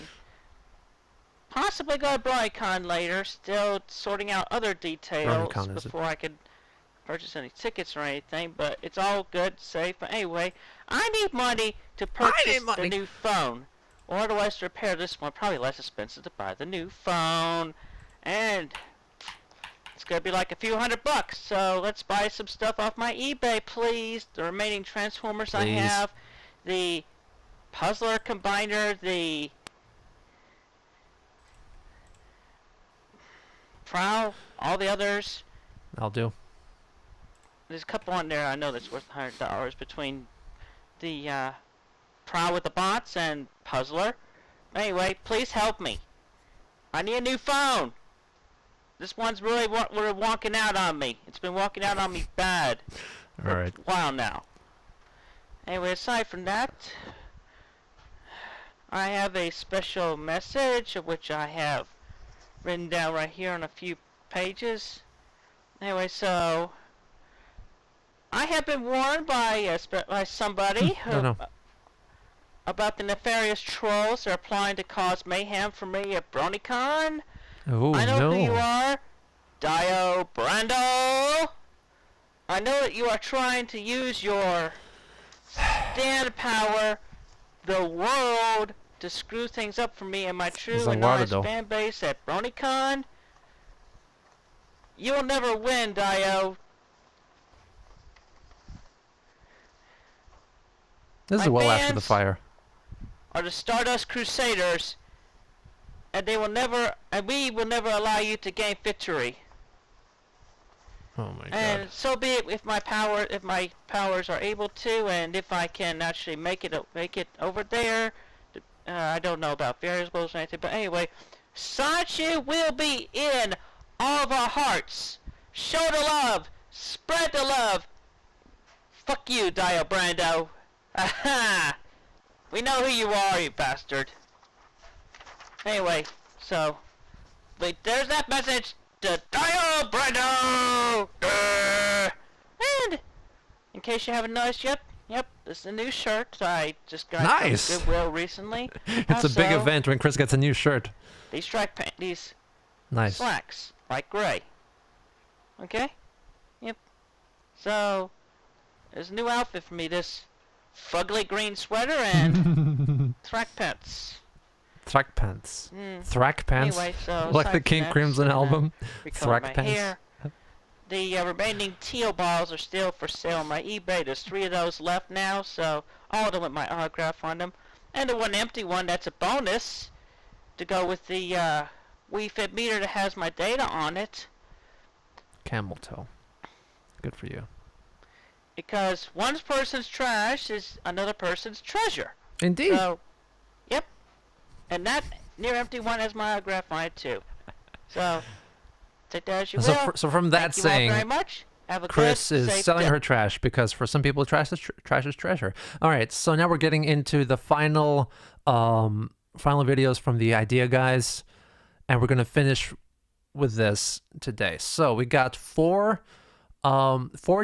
possibly go to BronyCon later, still sorting out other details
BronyCon, is it?
before I could purchase any tickets or anything, but it's all good, safe. But anyway, I need money to purchase the new phone, or otherwise to repair this one. Probably less expensive to buy the new phone, and it's gonna be like a few $100, so let's buy some stuff off my eBay, please. The remaining Transformers I
Please.
have, the Puzzler Combiner, the Prowl, all the others.
I'll do.
There's a couple on there I know that's worth $100 between the Prowl with the bots and Puzzler. Anyway, please help me. I need a new phone. This one's really walking out on me. It's been walking out on me bad for
All right.
a while now. Anyway, aside from that, I have a special message of which I have written down right here on a few pages. Anyway, so I have been warned by somebody
No.
about the nefarious trolls that are planning to cause mayhem for me at BronyCon.
Oh
I know
no.
who you are, Dio Brando. I know that you are trying to use your stand power, the world, to screw things up for me and my true and honest
Eduardo.
fan base at BronyCon. You'll never win, Dio.
This is
My
well after the
fans
fire.
are the Stardust Crusaders, and we will never allow you to gain victory.
Oh my god.
And so be it if my powers are able to, and if I can actually make it over there. I don't know about variables or anything, but anyway, Sanchu will be in all of our hearts. Show the love, spread the love. Fuck you, Dio Brando. Aha! We know who you are, you bastard. Anyway, so there's that message to Dio Brando! And in case you haven't noticed yet, yep, this is a new shirt I just got
Nice!
from Goodwill recently.
It's a big
Also,
event when Chris gets a new shirt.
These these
Nice.
slacks, like gray. Okay? Yep. So there's a new outfit for me. This fugly green sweater and track pants.
Thrack pants. Thrack pants.
Anyway, so
Like the
aside from
King
that,
Crimson
just gonna
album.
recolor
Thrack
my
pants.
hair. The remaining teal balls are still for sale on my eBay. There's 3 of those left now, so all of them with my autograph on them. And the one empty one that's a bonus to go with the Wii Fit meter that has my data on it.
Camel toe. Good for you.
Because one person's trash is another person's treasure.
Indeed.
So, yep. And that near empty one has my autograph on it too. So, take that as you will.
So from that
Thank you all
saying,
very much. Have a
Chris
good,
is
safe
selling
day.
her trash because for some people, trash is treasure. All right, so now we're getting into the final videos from the idea guys, and we're gonna finish with this today. So we got four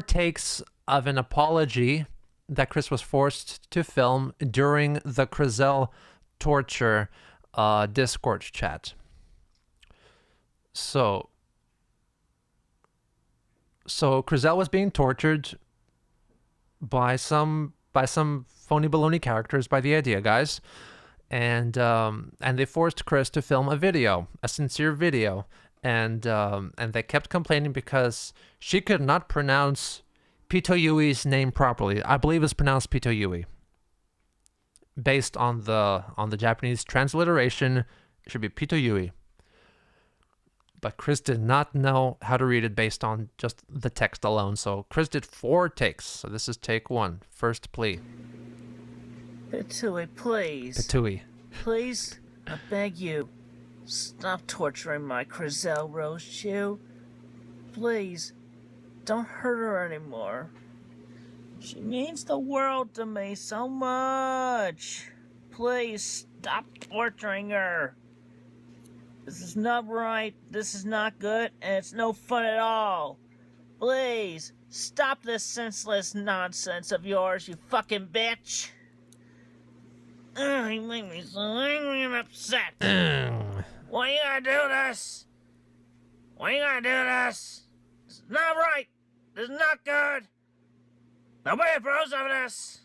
takes of an apology that Chris was forced to film during the Crizel torture Discord chat. So Crizel was being tortured by some phony baloney characters by the idea guys, and they forced Chris to film a sincere video, and they kept complaining because she could not pronounce Pitoyui's name properly. I believe it's pronounced Pitoyui. Based on the Japanese transliteration, it should be Pitoyui. but Chris did not know how to read it based on just the text alone. So Chris did 4 takes. So this is take 1. First plea.
Petui, please.
Petui.
Please, I beg you, stop torturing my Crizel Rose Chew. Please, don't hurt her anymore. She means the world to me so much. Please, stop torturing her. This is not right, this is not good, and it's no fun at all. Please, stop this senseless nonsense of yours, you fucking bitch. You make me so angry and upset. Why you gotta do this? Why you gotta do this? This is not right. This is not good. Nobody approves of this.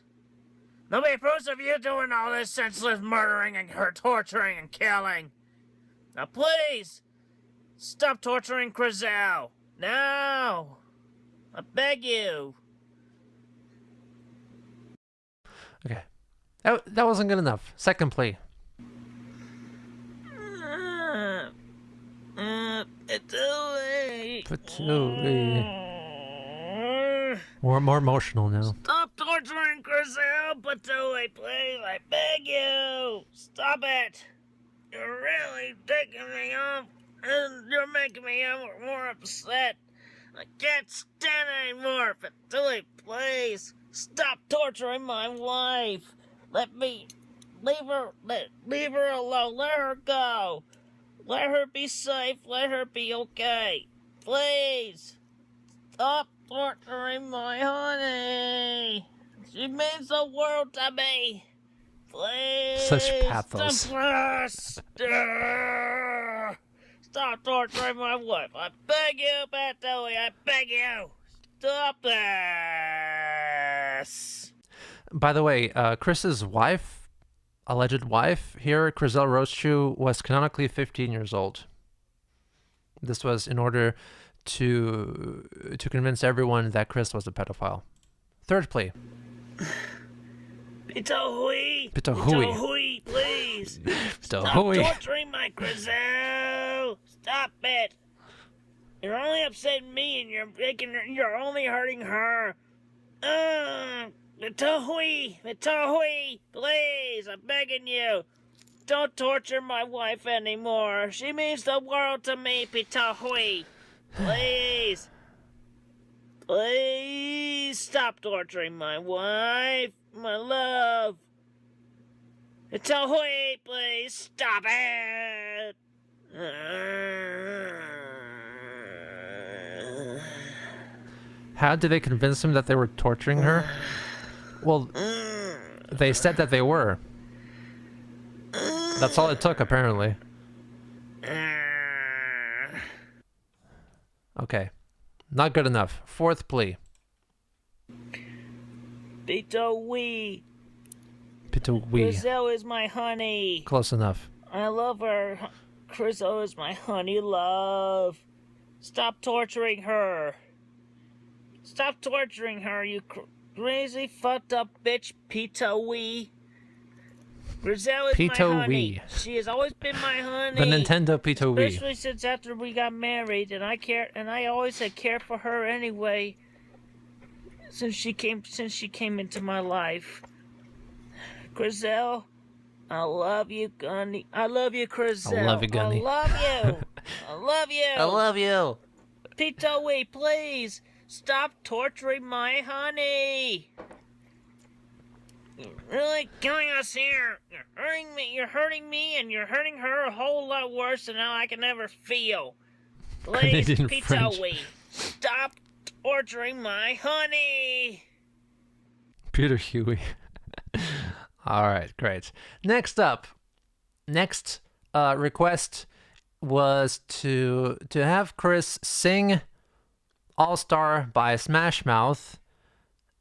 Nobody approves of you doing all this senseless murdering and her torturing and killing. Now please, stop torturing Crizel. Now. I beg you.
Okay. That wasn't good enough. Second plea.
Petui.
Petui. More emotional now.
Stop torturing Crizel, Petui, please. I beg you. Stop it. You're really taking me off, and you're making me more upset. I can't stand it anymore. Petui, please. Stop torturing my wife. Leave her alone. Let her go. Let her be safe. Let her be okay. Please. Stop torturing my honey. She means the world to me. Please.
Such pathos.
Stop torturing my wife. I beg you, Petui. I beg you. Stop this.
By the way, Chris's wife, alleged wife here, Crizel Roadshoe, was canonically 15 years old. This was in order to convince everyone that Chris was a pedophile. Third plea.
Petui.
Petui.
Petui, please. Stop
Petui.
torturing my Crizel. Stop it. You're only upsetting me, and you're only hurting her. Petui, please, I'm begging you. Don't torture my wife anymore. She means the world to me, Petui. Please. Please stop torturing my wife, my love. Petui, please stop it.
How did they convince him that they were torturing her? Well, they said that they were. That's all it took, apparently. Okay. Not good enough. Fourth plea.
Petui.
Petui.
Crizel is my honey.
Close enough.
I love her. Crizel is my honey love. Stop torturing her. Stop torturing her, you crazy fucked up bitch, Petui. Crizel is my honey. She has always been my honey.
The Nintendo Petui.
Especially since after we got married, and I always had care for her anyway. Since she came into my life. Crizel, I love you, Gunny. I love you, Crizel.
I love you, Gunny.
I love you. I love you.
I love you.
Petui, please. Stop torturing my honey. You're really killing us here. You're hurting me, and you're hurting her a whole lot worse than how I can ever feel. Please, Petui, stop torturing my honey.
Peter Huey. All right, great. Next up, request was to have Chris sing All-Star by Smash Mouth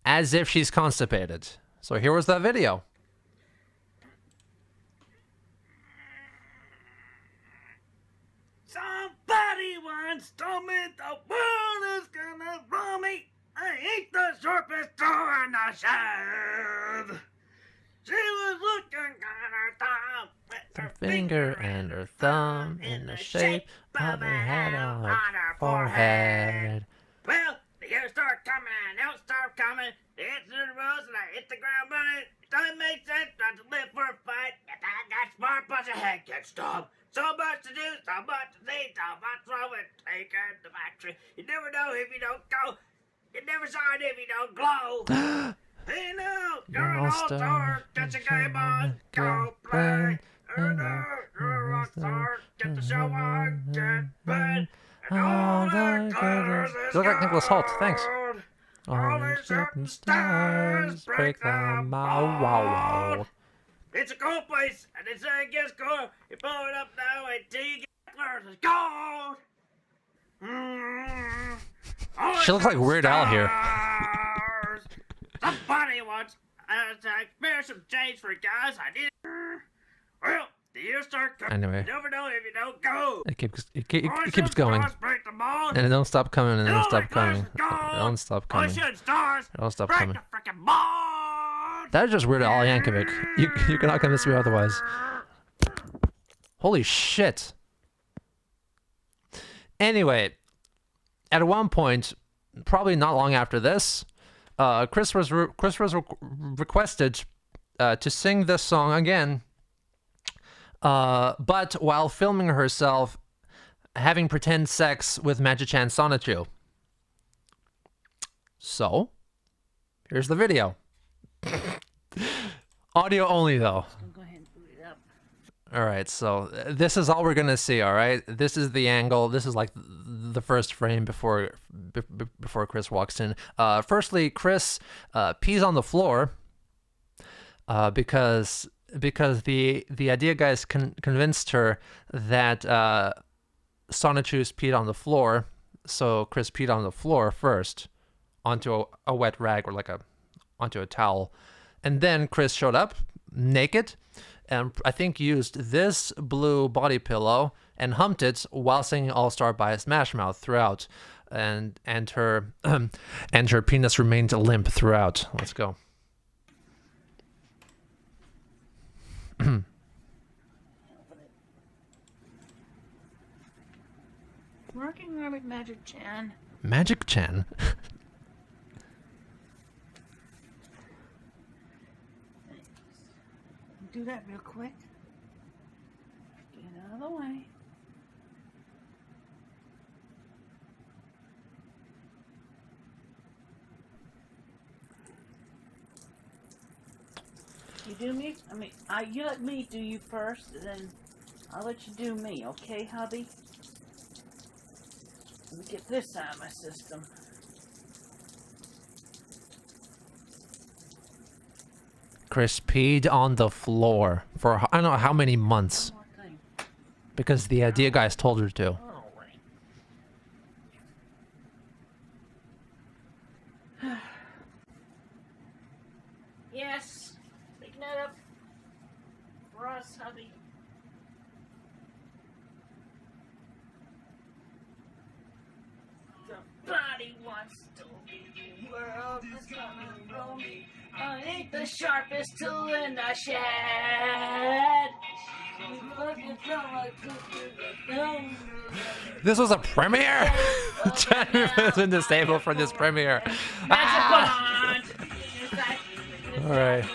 as if she's constipated. So here was that video.
Somebody once told me the world is gonna roll me. I ain't the sharpest jaw in the shed. She was looking at her thumb.
her finger and her thumb in the shape of a head on her forehead.
Well, the years start coming, don't start coming. It's the rose and I hit the ground running. It doesn't make sense not to live for a fight. If I got smart, but your head gets dumb. So much to do, so much to see, so much wrong with taking the factory. You never know if you don't go. You never shine if you don't glow. Hey now, you're an all-star. Get your game on, go play. Hey now, you're a rock star. Get the show on, get paid. And all the glitters is
You look like Nicholas Hoult, thanks.
gold.
All the shooting stars break them out. Wow.
It's a cool place, and it's gets cool. You pull it up now until you get glitters is gold.
She looks like Weird Al here.
Somebody wants to experience some change for guys. I need. Well, the years start coming.
Anyway.
You never know if you don't go.
It keeps going. And it don't stop coming, and it don't stop coming. It don't stop coming. It don't stop coming. That is just Weird Al Yankovic. You cannot convince me otherwise. Holy shit. Anyway, at one point, probably not long after this, Chris was requested to sing this song again, but while filming herself having pretend sex with Magic-chan Sonichu. So, here's the video. Audio only, though.
Go ahead and boot it up.
All right, so this is all we're gonna see. All right, this is the angle. This is like the first frame before Chris walks in. Firstly, Chris pees on the floor because the idea guys convinced her that Sonichu's peed on the floor, so Chris peed on the floor first onto a wet rag or onto a towel, and then Chris showed up naked. And I think used this blue body pillow and humped it while singing All Star by Smash Mouth throughout, and her and her penis remained limp throughout. Let's go.
Working on it, Magic-chan.
Magic-chan.
Do that real quick. Get out of the way. You do me? You let me do you first, and then I'll let you do me, okay, hubby? Let me get this out of my system.
Chris peed on the floor for I don't know how many months because the idea guys told her to.
Yes, pick that up for us, hubby. Somebody wants to be the world is gonna roll me. I ain't the sharpest tool in the shed.
This was a premiere? Jennifer's in this table for this premiere. Ah! Alright.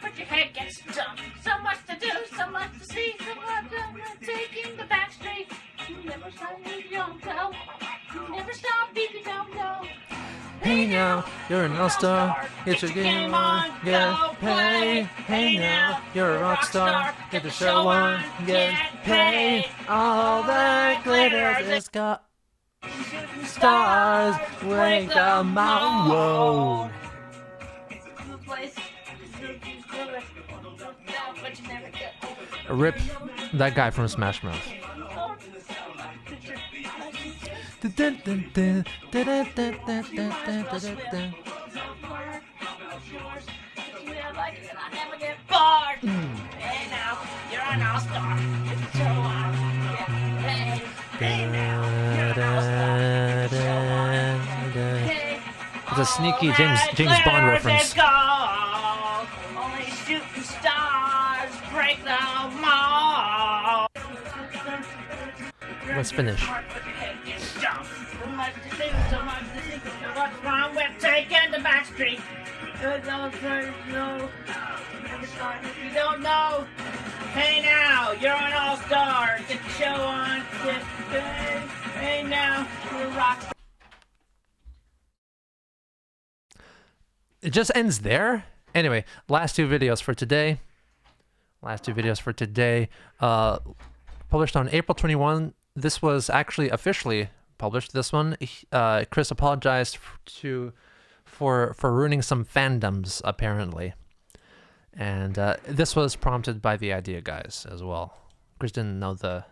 But your head gets dumb. So much to do, so much to see, so much taking the back street. You never stop if you don't go. You never stop if you don't go.
Hey now, you're an all-star. Get your game on, get paid. Hey now, you're a rock star. Get the show on, get paid. All that glitters is got stars. Wake them out. Whoa. Rip that guy from Smash Mouth.
Hey now, you're an all-star. Get the show on. Hey now, you're an all-star. Get the show on. Hey.
a sneaky James Bond reference.
Only shooting stars break the mall.
Let's finish.
What's wrong with taking the back street? You don't know. Hey now, you're an all-star. Get the show on. Hey now, you're a rock star.
It just ends there? Anyway, last two videos for today. Published on April 21. This was actually officially published. This one, Chris apologized for ruining some fandoms, apparently. And this was prompted by the idea guys as well. Chris didn't know the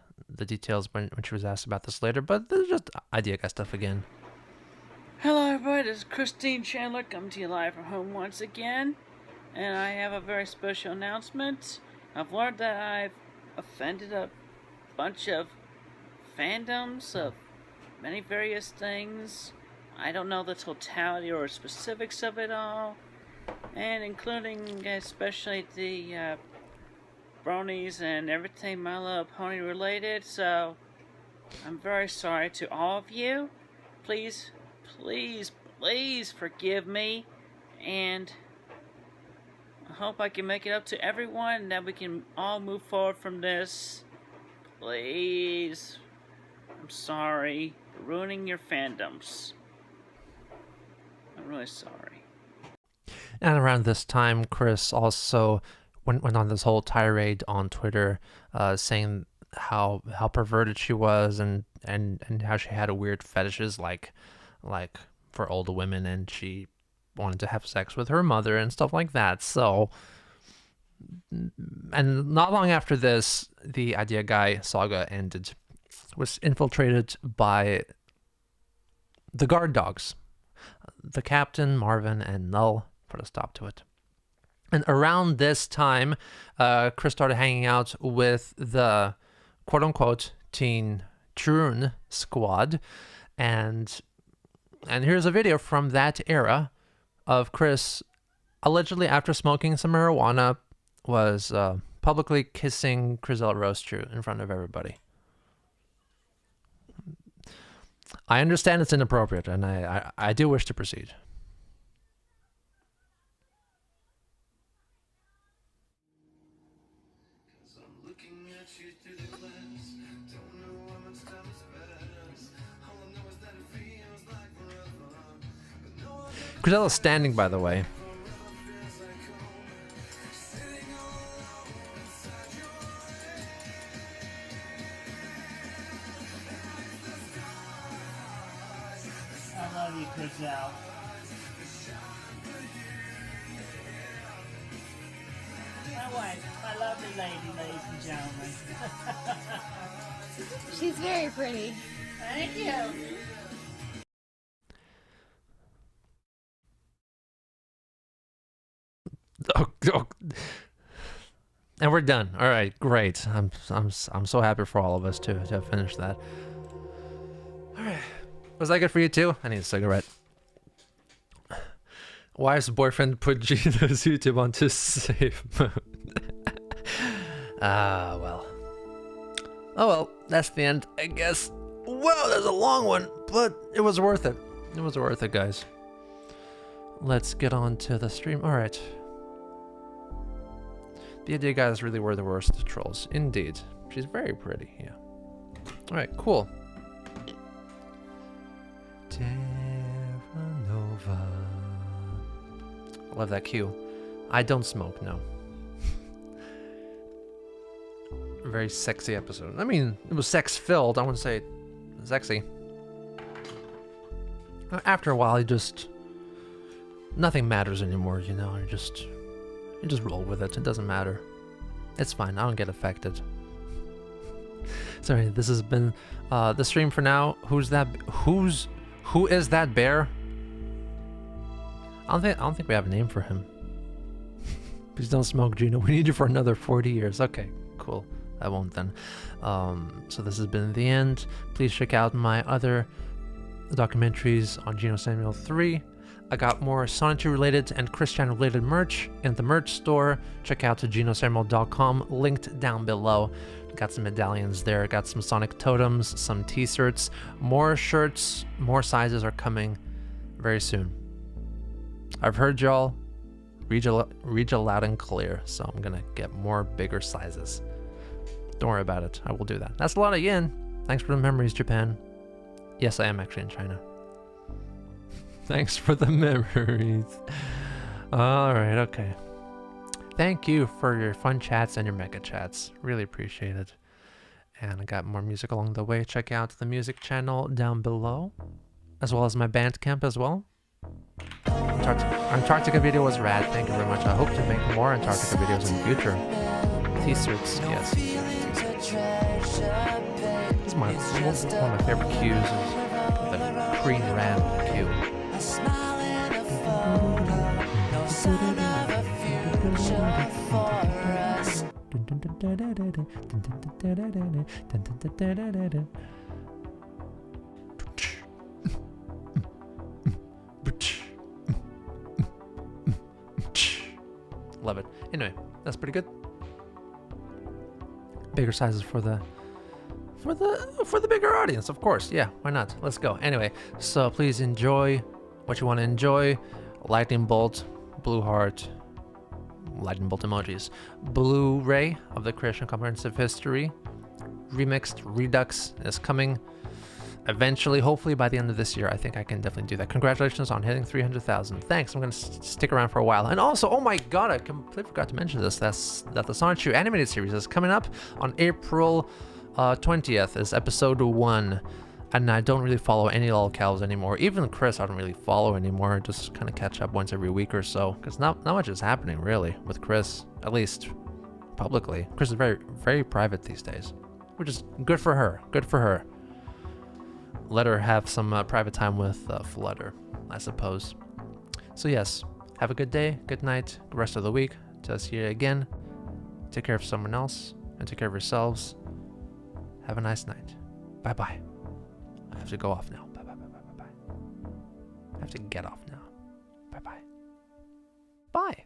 details when she was asked about this later, but this is just idea guy stuff again.
Hello everybody, this is Christine Chandler coming to you live from home once again. And I have a very special announcement. I've learned that I've offended a bunch of fandoms of many various things. I don't know the totality or specifics of it all. And including especially the bronies and everything My Little Pony related. So, I'm very sorry to all of you. Please forgive me. And I hope I can make it up to everyone and that we can all move forward from this. Please. I'm sorry for ruining your fandoms. I'm really sorry.
And around this time, Chris also went on this whole tirade on Twitter, saying how perverted she was and how she had a weird fetishes like for older women, and she wanted to have sex with her mother and stuff like that. So, and not long after this, the Idea Guy saga ended. Was infiltrated by the guard dogs, the captain, Marvin, and Null, put a stop to it. And around this time, Chris started hanging out with the quote-unquote Teen Troon squad, and here's a video from that era of Chris allegedly, after smoking some marijuana, was publicly kissing Crizella Roastrue in front of everybody. I understand it's inappropriate, and I do wish to proceed. Crizella's standing, by the way.
I love you, Crizella. My wife, my lovely lady, ladies and gentlemen.
She's very pretty.
Thank you.
Oh. And we're done. All right, great. I'm so happy for all of us to have finished that. All right, was that good for you too? I need a cigarette. Wife's boyfriend put Gino's YouTube onto safe mode. Well. Oh well, that's the end, I guess. Wow, that's a long one, but it was worth it. It was worth it, guys. Let's get on to the stream. All right. The idea guys really were the worst trolls. Indeed. She's very pretty, yeah. Alright, cool. Terra Nova. Love that cue. I don't smoke, no. Very sexy episode. I mean, it was sex-filled. I wouldn't say sexy. After a while, nothing matters anymore, you know. You just roll with it. It doesn't matter. It's fine. I don't get affected. Sorry, this has been the stream for now. Who is that bear? I don't think we have a name for him. Please don't smoke, Gino. We need you for another 40 years. Okay, cool. I won't then. So this has been the end. Please check out my other documentaries on Gino Samuel 3. I got more Sonity related and Christian related merch in the merch store. Check out genosamuel.com, linked down below. Got some medallions there, got some Sonic totems, some t-shirts, more shirts, more sizes are coming very soon. I've heard y'all, read you loud and clear, so I'm gonna get more bigger sizes. Don't worry about it, I will do that. That's a lot of yen. Thanks for the memories, Japan. Yes, I am actually in China. Thanks for the memories. Alright, okay. Thank you for your fun chats and your mega chats. Really appreciate it. And I got more music along the way. Check out the music channel down below, as well as my Bandcamp as well. Antarctica video was rad. Thank you very much. I hope to make more Antarctica videos in the future. T-shirts, yes. This is one of my favorite cues is the Green Ram cue. Love it. Anyway, that's pretty good. Bigger sizes for the bigger audience, of course. Yeah, why not? Let's go. Anyway, so please enjoy what you want to enjoy. Lightning bolt, blue heart, lightning bolt emojis. Blu-ray of the Creation Comprehensive History, remixed Redux is coming eventually, hopefully by the end of this year. I think I can definitely do that. Congratulations on hitting 300,000. Thanks. I'm gonna stick around for a while. And also, oh my god, I completely forgot to mention this. That the Sonic Shoe animated series is coming up on April 20th. Is episode 1. And I don't really follow any lolcows anymore. Even Chris, I don't really follow anymore. Just kind of catch up once every week or so, because not much is happening really with Chris, at least publicly. Chris is very, very private these days, which is good for her. Good for her. Let her have some private time with Flutter, I suppose. So yes, have a good day, good night, good rest of the week. Till see you again. Take care of someone else and take care of yourselves. Have a nice night. Bye bye. I have to go off now. Bye bye bye bye bye bye. I have to get off now. Bye bye. Bye.